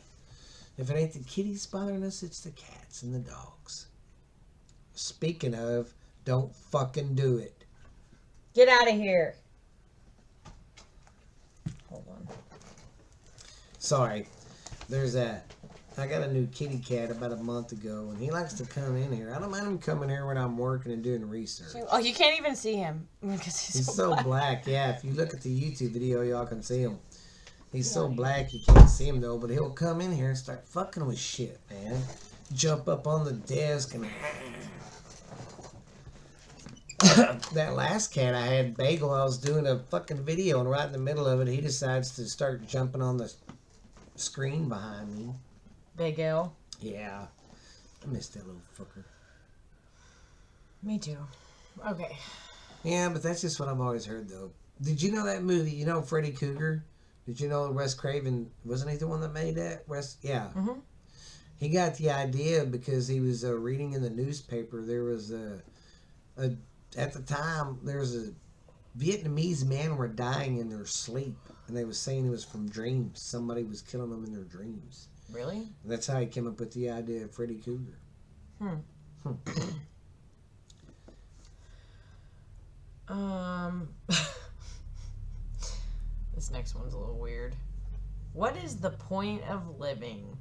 If it ain't the kitties bothering us, it's the cats and the dogs. Speaking of, don't fucking do it. Get out of here. Hold on. Sorry. I got a new kitty cat about a month ago, and he likes to come in here. I don't mind him coming here when I'm working and doing research. Oh, you can't even see him because He's so black. Yeah, if you look at the YouTube video, y'all can see him. He's so black you can't see him though, but he'll come in here and start fucking with shit, man. Jump up on the desk and that last cat I had, Bagel, I was doing a fucking video and right in the middle of it, he decides to start jumping on the screen behind me. Big L. Yeah. I missed that little fucker. Me too. Okay. Yeah, but that's just what I've always heard though. Did you know that movie, you know Freddy Krueger? Did you know Wes Craven, wasn't he the one that made that? Yeah. Mm-hmm. He got the idea because he was reading in the newspaper. There was at the time, there was a Vietnamese men were dying in their sleep. And they was saying it was from dreams. Somebody was killing them in their dreams. Really? And that's how he came up with the idea of Freddy Krueger. This next one's a little weird. What is the point of living?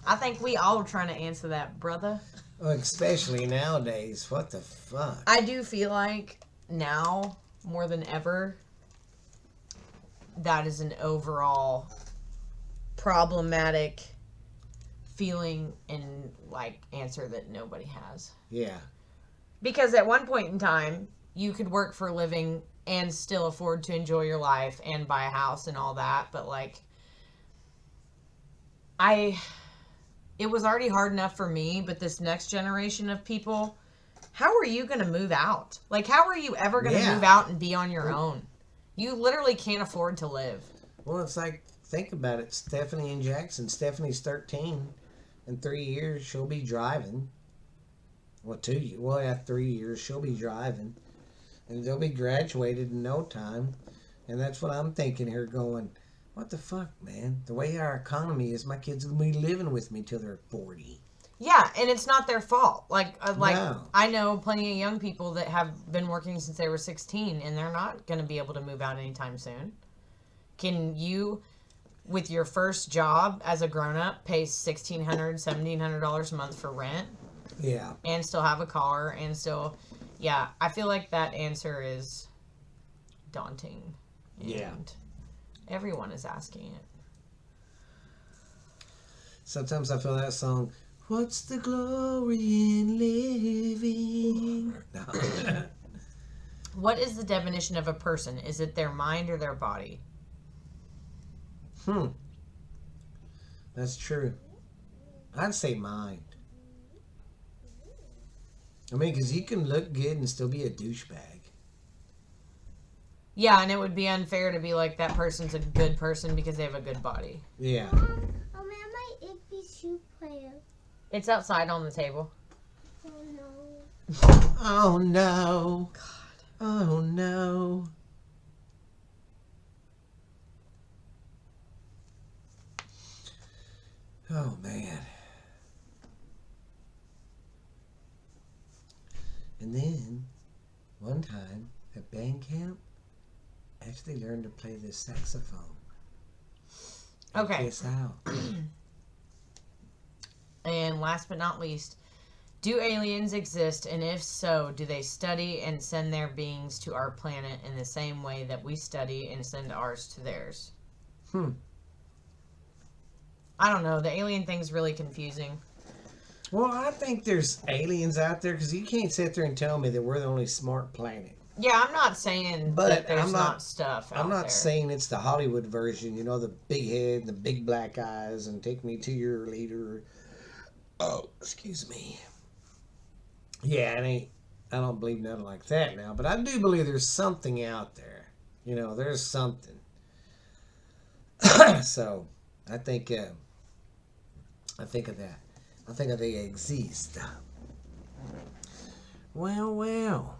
I think we all trying to answer that, brother. Especially nowadays. What the fuck? I do feel like now, more than ever, that is an overall problematic feeling and like answer that nobody has. Yeah. Because at one point in time, you could work for a living and still afford to enjoy your life and buy a house and all that, but like it was already hard enough for me, but this next generation of people, how are you going to move out? Like, how are you ever going to move out and be on your own? You literally can't afford to live. Well, it's like, think about it. Stephanie and Jackson. Stephanie's 13. In 3 years, she'll be driving. Well, 3 years, she'll be driving. And they'll be graduated in no time. And that's what I'm thinking here going, what the fuck, man? The way our economy is, my kids will be living with me till they're 40. Yeah, and it's not their fault. Like No. I know plenty of young people that have been working since they were 16, and they're not going to be able to move out anytime soon. Can you, with your first job as a grown-up, pay $1,600, $1,700 a month for rent? Yeah. And still have a car, and still... Yeah, I feel like that answer is daunting. Yeah. And everyone is asking it. Sometimes I feel that song, what's the glory in living? No. What is the definition of a person? Is it their mind or their body? That's true. I'd say mind. I mean, because you can look good and still be a douchebag. Yeah, and it would be unfair to be like, that person's a good person because they have a good body. Yeah. I'm at my Ippy shoe player. It's outside on the table. Oh no. Oh no. God. Oh no. Oh man. And then, one time at band camp, I actually learned to play the saxophone. Okay. Guess how? And last but not least, do aliens exist? And if so, do they study and send their beings to our planet in the same way that we study and send ours to theirs? I don't know. The alien thing's really confusing. Well, I think there's aliens out there because you can't sit there and tell me that we're the only smart planet. Yeah, I'm not saying But that there's I'm not stuff out I'm not there. saying it's the Hollywood version, you know, the big head and the big black eyes and take me to your leader. Oh, excuse me. Yeah, it ain't. I don't believe nothing like that now, but I do believe there's something out there. You know, there's something. So, I think of that. I think they exist. Well.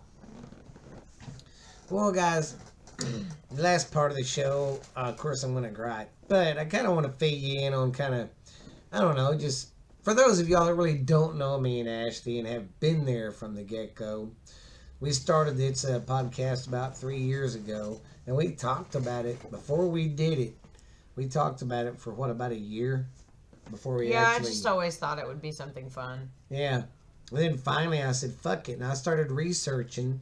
Well, guys, the last part of the show, of course, I'm going to gripe. But I kind of want to fill you in on kind of, I don't know, just for those of y'all that really don't know me and Ashley and have been there from the get-go, we started this podcast about 3 years ago, and we talked about it before we did it. We talked about it for, about a year before we actually... I just always thought it would be something fun. Yeah. And then finally I said, fuck it. And I started researching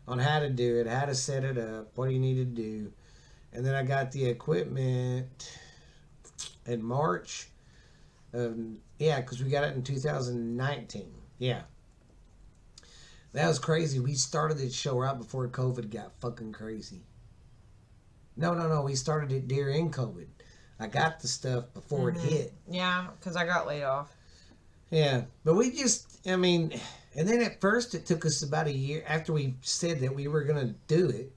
on how to do it, how to set it up, what do you need to do. And then I got the equipment in March. Because we got it in 2019. Yeah. That was crazy. We started this show right before COVID got fucking crazy. No. We started it during COVID. I got the stuff before it hit. Yeah, because I got laid off. Yeah, but we just, and then at first it took us about a year after we said that we were going to do it.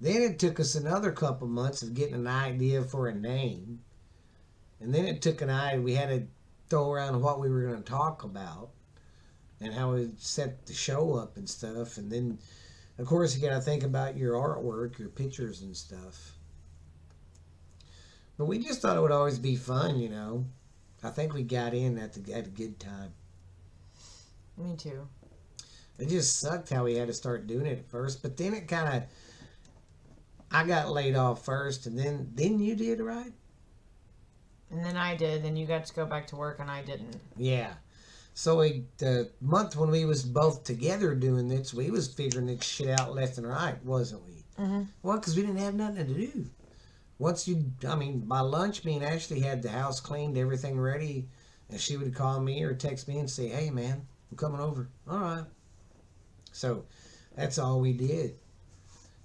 Then it took us another couple months of getting an idea for a name. And then it took we had to throw around what we were going to talk about and how we set the show up and stuff. And then, of course, you got to think about your artwork, your pictures and stuff. But we just thought it would always be fun, you know. I think we got in at a good time. Me too. It just sucked how we had to start doing it at first. But then it kind of... I got laid off first, and then you did, right? And then I did. Then you got to go back to work, and I didn't. Yeah. So the month when we was both together doing this, we was figuring this shit out left and right, wasn't we? Mm-hmm. Well, because we didn't have nothing to do. Once by lunch, me and Ashley had the house cleaned, everything ready, and she would call me or text me and say, hey, man, I'm coming over. All right. So that's all we did,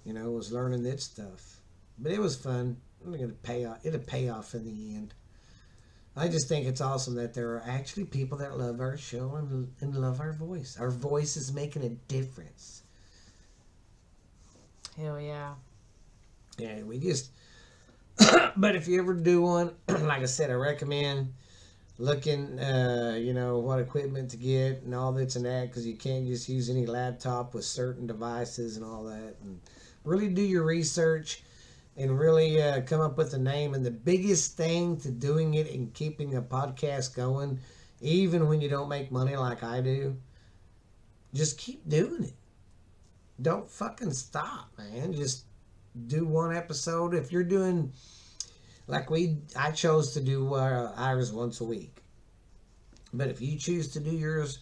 was learning this stuff. But it was fun. It'll pay off in the end. I just think it's awesome that there are actually people that love our show and love our voice. Our voice is making a difference. Hell yeah. Yeah, we just... But if you ever do one, like I said, I recommend looking, what equipment to get and all this and that, because you can't just use any laptop with certain devices and all that. And really do your research and really come up with a name. And the biggest thing to doing it and keeping a podcast going, even when you don't make money like I do, just keep doing it. Don't fucking stop, man. Just do one episode. If you're doing, I chose to do ours once a week. But if you choose to do yours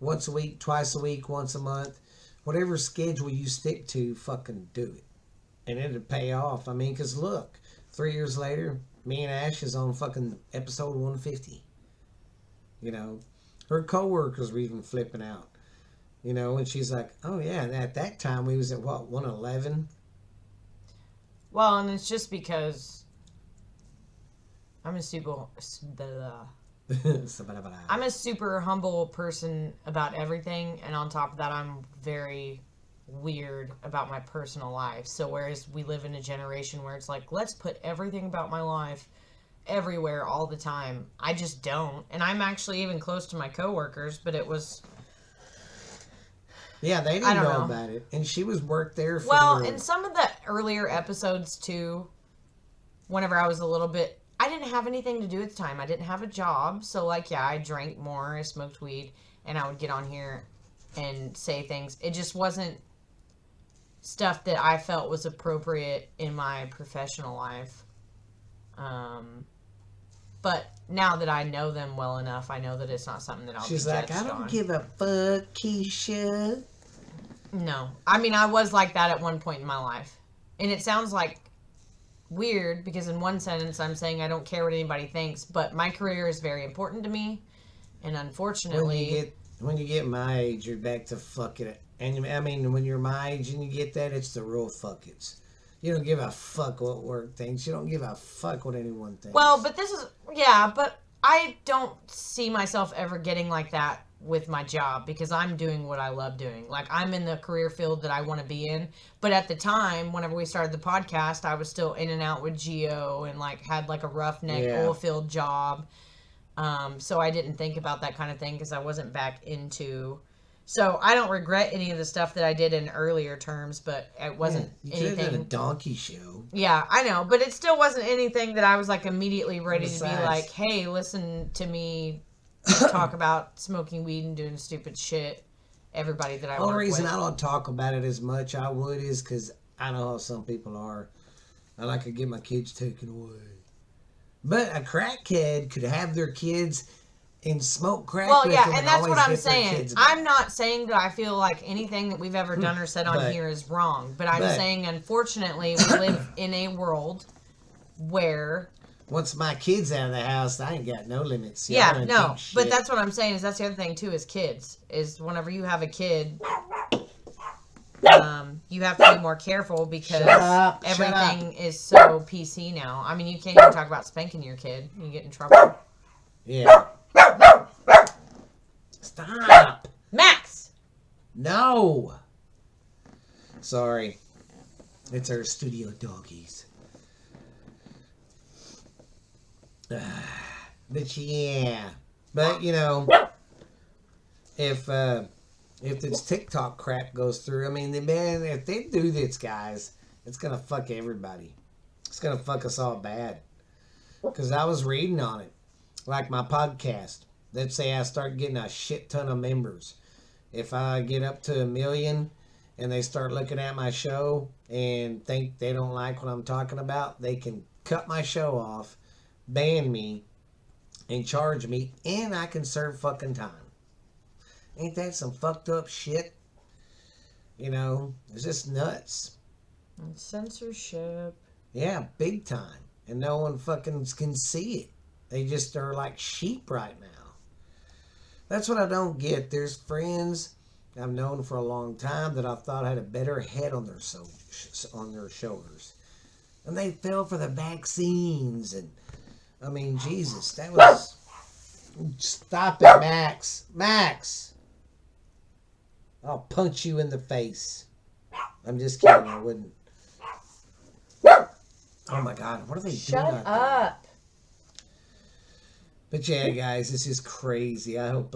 once a week, twice a week, once a month, whatever schedule you stick to, fucking do it. And it'll pay off. Because look, 3 years later, me and Ash is on fucking episode 150. Her coworkers were even flipping out. And she's like, oh yeah, and at that time we was at 111? Well, and it's just because I'm a super humble person about everything, and on top of that, I'm very weird about my personal life. So whereas we live in a generation where it's like, let's put everything about my life everywhere all the time, I just don't. And I'm actually even close to my coworkers, but it was... Yeah, they didn't know about it. And she was worked there for... Well, in some of the earlier episodes, too, whenever I was a little bit... I didn't have anything to do at the time. I didn't have a job. So, I drank more, I smoked weed, and I would get on here and say things. It just wasn't stuff that I felt was appropriate in my professional life. But now that I know them well enough, I know that it's not something that I'll She's be like, judged I don't on. give a fuck, Keisha. No. I was like that at one point in my life. And it sounds like weird because in one sentence I'm saying I don't care what anybody thinks, but my career is very important to me. And unfortunately... When you get my age, you're back to fuck it. And when you're my age and you get that, it's the real fuck it's. You don't give a fuck what work thinks. You don't give a fuck what anyone thinks. Well, but this is... Yeah, but I don't see myself ever getting like that with my job because I'm doing what I love doing. I'm in the career field that I want to be in. But at the time, whenever we started the podcast, I was still in and out with Geo and had a roughneck oil field job. So I didn't think about that kind of thing because I wasn't back into. So I don't regret any of the stuff that I did in earlier terms, but it wasn't You could have done a anything. donkey show. Yeah, I know, but it still wasn't anything that I was like immediately ready to be Besides- like, hey, listen to me talk about smoking weed and doing stupid shit. Everybody that I The only work reason with. I don't talk about it as much I would is because I know how some people are. I like to get my kids taken away. But a crackhead could have their kids and smoke crack Well, with yeah, them and that's what always I'm hit their saying. kids back. I'm not saying that I feel like anything that we've ever done or said on But- here is wrong, but I'm but- saying, unfortunately, we live in a world where, Once my kids out of the house, I ain't got no limits. Y'all yeah, done no, think but shit. that's what I'm saying is that's the other thing too is kids is whenever you have a kid, you have to be more careful because Shut up, shut everything is so PC now. I mean, you can't even talk about spanking your kid; you get in trouble. Yeah. Stop. Max, No. Sorry. It's our studio doggies. But yeah. But you know, if this TikTok crap goes through, I mean, man, if they do this, guys, it's gonna fuck everybody. It's gonna fuck us all bad. Cause I was reading on it, like my podcast. Let's say I start getting a shit ton of members. If I get up to 1 million and they start looking at my show and think they don't like what I'm talking about, they can cut my show off, ban me, and charge me, and I can serve fucking time. Ain't that some fucked up shit? You know, it's just nuts. censorship. Yeah, big time. And no one fucking can see it. They just are like sheep right now. That's what I don't get. There's friends I've known for a long time that I thought had a better head on their shoulders, and they fell for the vaccines. And I mean, Jesus, that was. Stop it, Max. Max, I'll punch you in the face. I'm just kidding. I wouldn't. Oh my God, what are they doing Shut out there? up. But yeah, guys, this is crazy. I hope.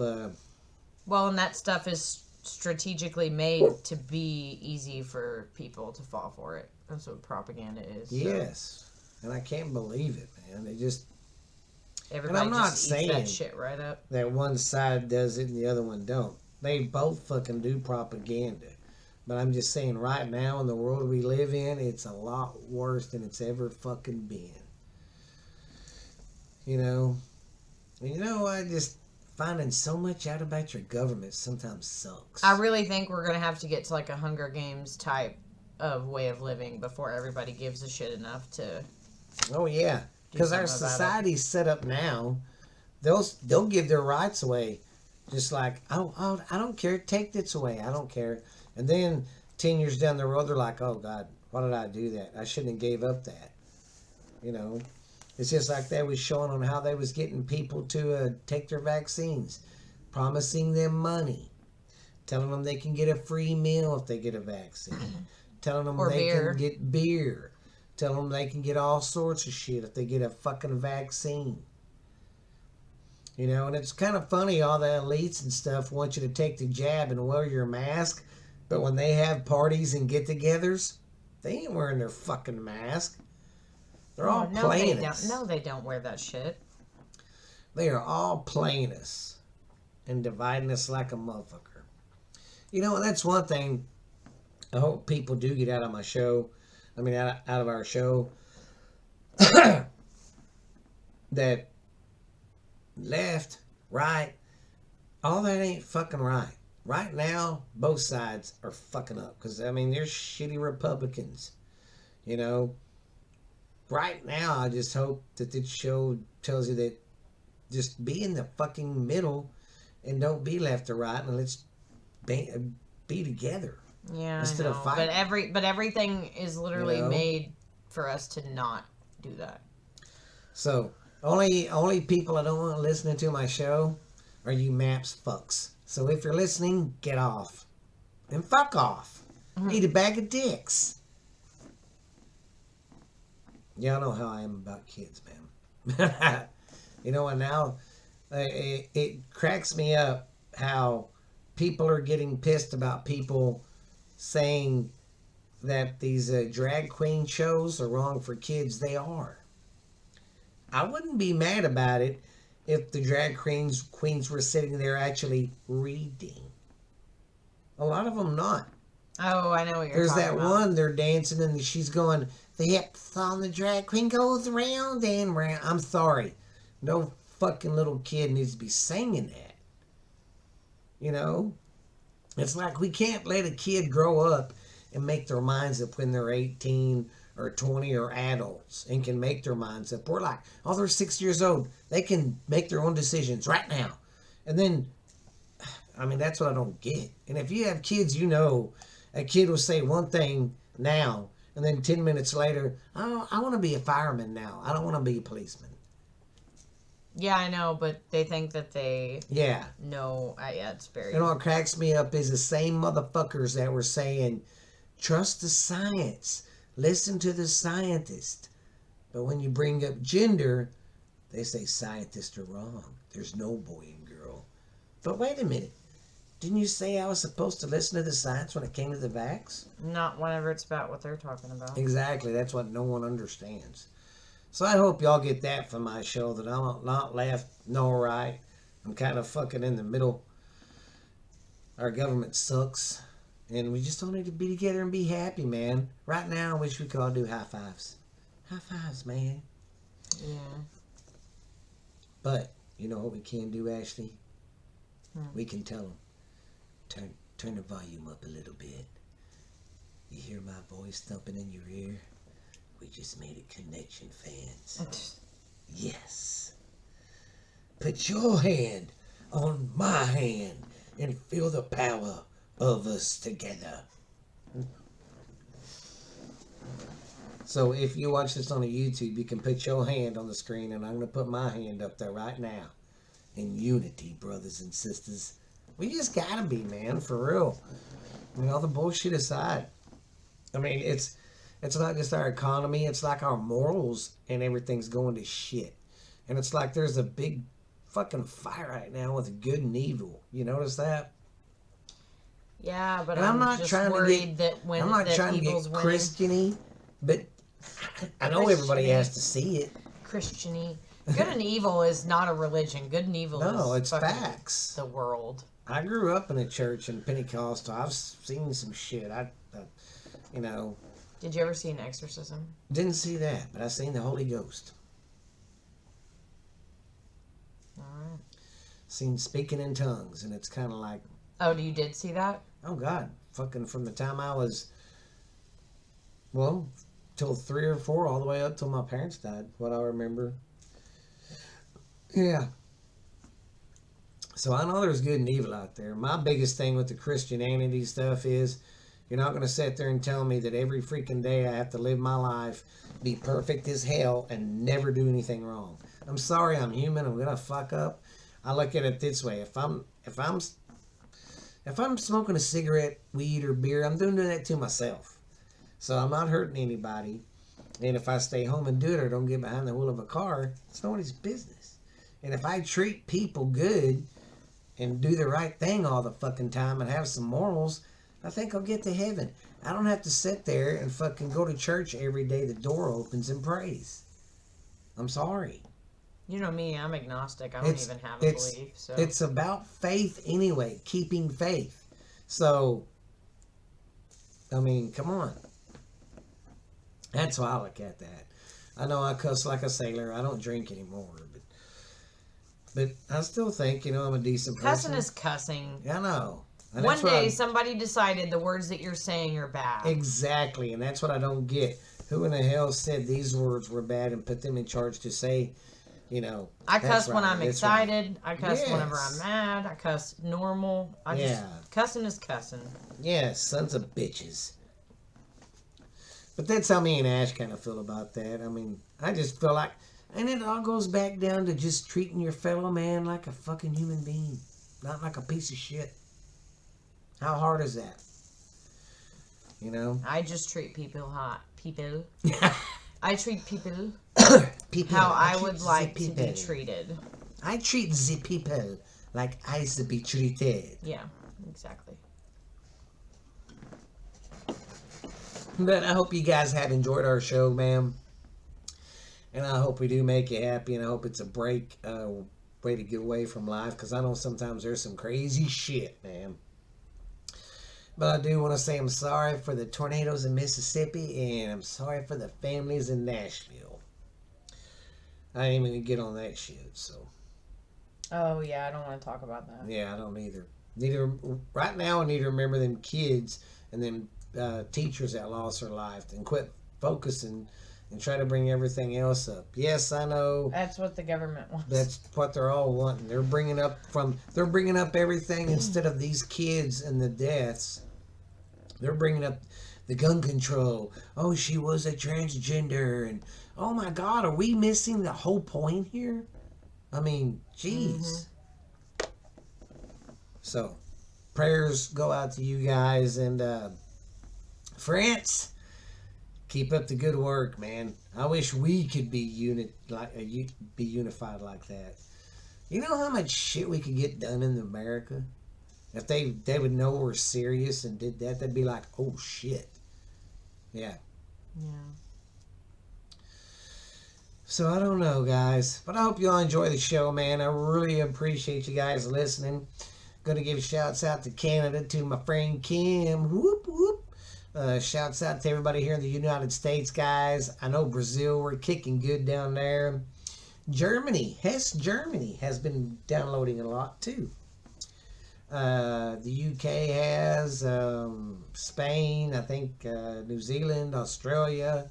Well, and that stuff is strategically made to be easy for people to fall for it. That's what propaganda is. So Yes, and I can't believe it, man. They just everybody I'm not just eats saying- that shit right up. that one side does it and the other one don't. They both fucking do propaganda. But I'm just saying, right now in the world we live in, it's a lot worse than it's ever fucking been. You know, and you know, I just finding so much out about your government sometimes sucks. I really think we're gonna have to get to like a Hunger Games type of way of living before everybody gives a shit enough to. Oh yeah, because our something about it. society's set up now. They'll give their rights away, just like I don't care. Take this away. I don't care. And then 10 years down the road, they're like, oh God, why did I do that? I shouldn't have gave up that. You know, it's just like they was showing on how they was getting people to take their vaccines, promising them money, telling them they can get a free meal if they get a vaccine, telling them Or they beer. can get beer, telling them they can get all sorts of shit if they get a fucking vaccine. You know, and it's kind of funny, all the elites and stuff want you to take the jab and wear your mask, but when they have parties and get-togethers, they ain't wearing their fucking mask. They're all no, playing they us. don't. No, they don't wear that shit. They are all playing us and dividing us like a motherfucker. You know, and that's one thing I hope people do get out of my show. I mean, out of our show. That left, right, all that ain't fucking right. Right now, both sides are fucking up. Because, I mean, there's shitty Republicans. You know? Right now, I just hope that this show tells you that just be in the fucking middle and don't be left or right, and let's be together. Yeah, Instead I of know. fighting. But everything is literally You know? made for us to not do that. So, only people I don't want listening to my show are you Maps fucks. So if you're listening, get off. And fuck off. Eat a bag of dicks. Y'all know how I am about kids, man. You know, and now It cracks me up how people are getting pissed about people saying that these drag queen shows are wrong for kids. They are. I wouldn't be mad about it if the drag queens were sitting there actually reading. A lot of them not. Oh, I know what you're There's talking that about. one they're dancing and she's going, the hips on the drag queen goes round and round. I'm sorry. No fucking little kid needs to be singing that. You know? It's like we can't let a kid grow up and make their minds up when they're 18 or 20 or adults and can make their minds up. We're like, oh, they're 6 years old. They can make their own decisions right now. And then, I mean, that's what I don't get. And if you have kids, you know, a kid will say one thing now, and then 10 minutes later, oh, I want to be a fireman now. I don't want to be a policeman. Yeah, I know, but they think that they Yeah. know. Yeah, it's very. And what cracks me up is the same motherfuckers that were saying, trust the science, listen to the scientist. But when you bring up gender, they say scientists are wrong. There's no boy and girl. But wait a minute. Didn't you say I was supposed to listen to the science when it came to the vax? Not whenever it's about what they're talking about. Exactly. That's what no one understands. So I hope y'all get that from my show, that I'm not left nor right. I'm kind of fucking in the middle. Our government sucks. And we just all need to be together and be happy, man. Right now, I wish we could all do high fives. High fives, man. Yeah. But, you know what we can do, Ashley? We can tell them, turn the volume up a little bit. You hear my voice thumping in your ear? We just made a connection, fans. Yes. Put your hand on my hand and feel the power of us together. So if you watch this on a YouTube, you can put your hand on the screen, and I'm going to put my hand up there right now. In unity, brothers and sisters. We just gotta be, man, for real. I mean, all the bullshit aside. I mean, it's not just our economy, it's like our morals and everything's going to shit. And it's like there's a big fucking fight right now with good and evil. You notice that? Yeah, but And I'm not just trying to worried that when I'm not that trying to evil's get winning, Christian-y, but I know everybody Christian-y. has to see it. Christian-y. Good and evil is not a religion. Good and evil No, is it's fucking facts. the world. I grew up in a church in Pentecostal. I've seen some shit. I you know, Did you ever see an exorcism? didn't see that, but I seen the Holy Ghost. Alright. Seen speaking in tongues, and it's kind of like, Oh, you did see that? oh God, fucking from the time I was, well, till 3 or 4, all the way up till my parents died. What I remember. Yeah. So I know there's good and evil out there. My biggest thing with the Christianity stuff is, you're not going to sit there and tell me that every freaking day I have to live my life, be perfect as hell, and never do anything wrong. I'm sorry, I'm human. I'm going to fuck up. I look at it this way. If I'm smoking a cigarette, weed, or beer, I'm doing that to myself. So I'm not hurting anybody. And if I stay home and do it or don't get behind the wheel of a car, it's nobody's business. And if I treat people good and do the right thing all the fucking time and have some morals, I think I'll get to heaven. I don't have to sit there and fucking go to church every day the door opens and praise. I'm sorry. You know me, I'm agnostic. I don't even have a belief. So It's about faith anyway, keeping faith. So, I mean, come on. That's how I look at that. I know I cuss like a sailor. I don't drink anymore. But I still think, you know, I'm a decent person. cussing is cussing. I know. And One that's what day somebody decided the words that you're saying are bad. Exactly, and that's what I don't get. Who in the hell said these words were bad and put them in charge to say, you know, I that's cuss when right, I'm that's excited. I cuss whenever I'm Yes. mad. I cuss normal. Cussing is cussing. Yeah, sons of bitches. But that's how me and Ash kind of feel about that. I mean, I just feel like, and it all goes back down to just treating your fellow man like a fucking human being, not like a piece of shit. How hard is that? You know? I just treat people hot. People. I treat people People, how I keep would saying like to be people. treated. I treat the people like I should be treated. Yeah, exactly. But I hope you guys have enjoyed our show, man. And I hope we do make you happy, and I hope it's a break, way to get away from life, because I know sometimes there's some crazy shit, man. But I do want to say I'm sorry for the tornadoes in Mississippi, and I'm sorry for the families in Nashville. I ain't even gonna get on that shit, so. Oh yeah, I don't want to talk about that. Yeah, I don't either. Right now, I need to remember them kids and them teachers that lost their life, and quit focusing and try to bring everything else up. Yes, I know. That's what the government wants. That's what they're all wanting. They're bringing up everything instead of these kids and the deaths. They're bringing up the gun control. Oh, she was a transgender, and oh my God, are we missing the whole point here? I mean, jeez. So, prayers go out to you guys, and France, keep up the good work, man. I wish we could be unified like that. You know how much shit we could get done in America? If they would know we're serious and did that, they'd be like, oh shit. Yeah. Yeah. So I don't know, guys. But I hope you all enjoy the show, man. I really appreciate you guys listening. Gonna give shouts out to Canada, to my friend Kim. Whoop, whoop. Shouts out to everybody here in the United States, guys. I know Brazil, we're kicking good down there. Germany has been downloading a lot too. The UK has, Spain, I think, New Zealand, Australia.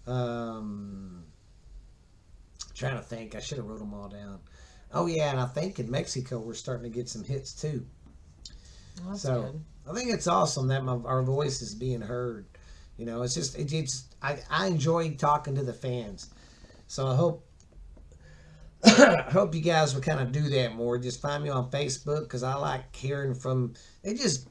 Trying to think, I should have wrote them all down. Oh yeah, and I think in Mexico we're starting to get some hits too. Well, that's So good. I think it's awesome that our voice is being heard. You know, it's just I enjoy talking to the fans. So I hope I hope you guys will kind of do that more. Just find me on Facebook, because I like hearing from. It's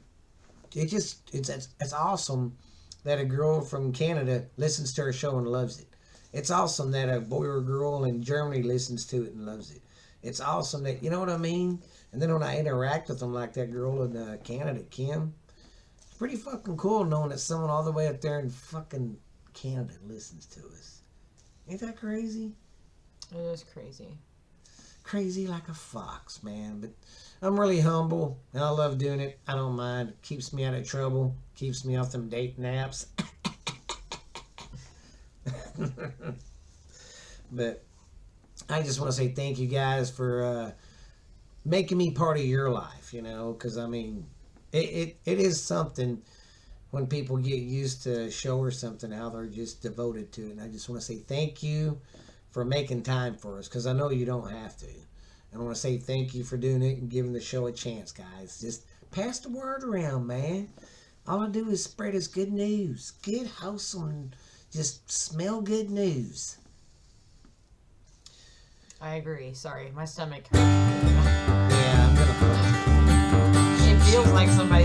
awesome that a girl from Canada listens to our show and loves it. It's awesome that a boy or girl in Germany listens to it and loves it. It's awesome that, you know what I mean? And then when I interact with them like that girl in Canada, Kim, it's pretty fucking cool knowing that someone all the way up there in fucking Canada listens to us. Ain't that crazy? It is crazy. Crazy like a fox, man. But I'm really humble, and I love doing it. I don't mind. It keeps me out of trouble. Keeps me off them dating apps. But I just want to say thank you guys for making me part of your life, you know, because I mean, it is something when people get used to a show or something, how they're just devoted to it. And I just want to say thank you for making time for us, because I know you don't have to. And I want to say thank you for doing it and giving the show a chance, guys. Just pass the word around, man. All I do is spread us good news, good, wholesome, just smell good news. I agree. Sorry, my stomach hurts. Yeah, I'm gonna. It feels like somebody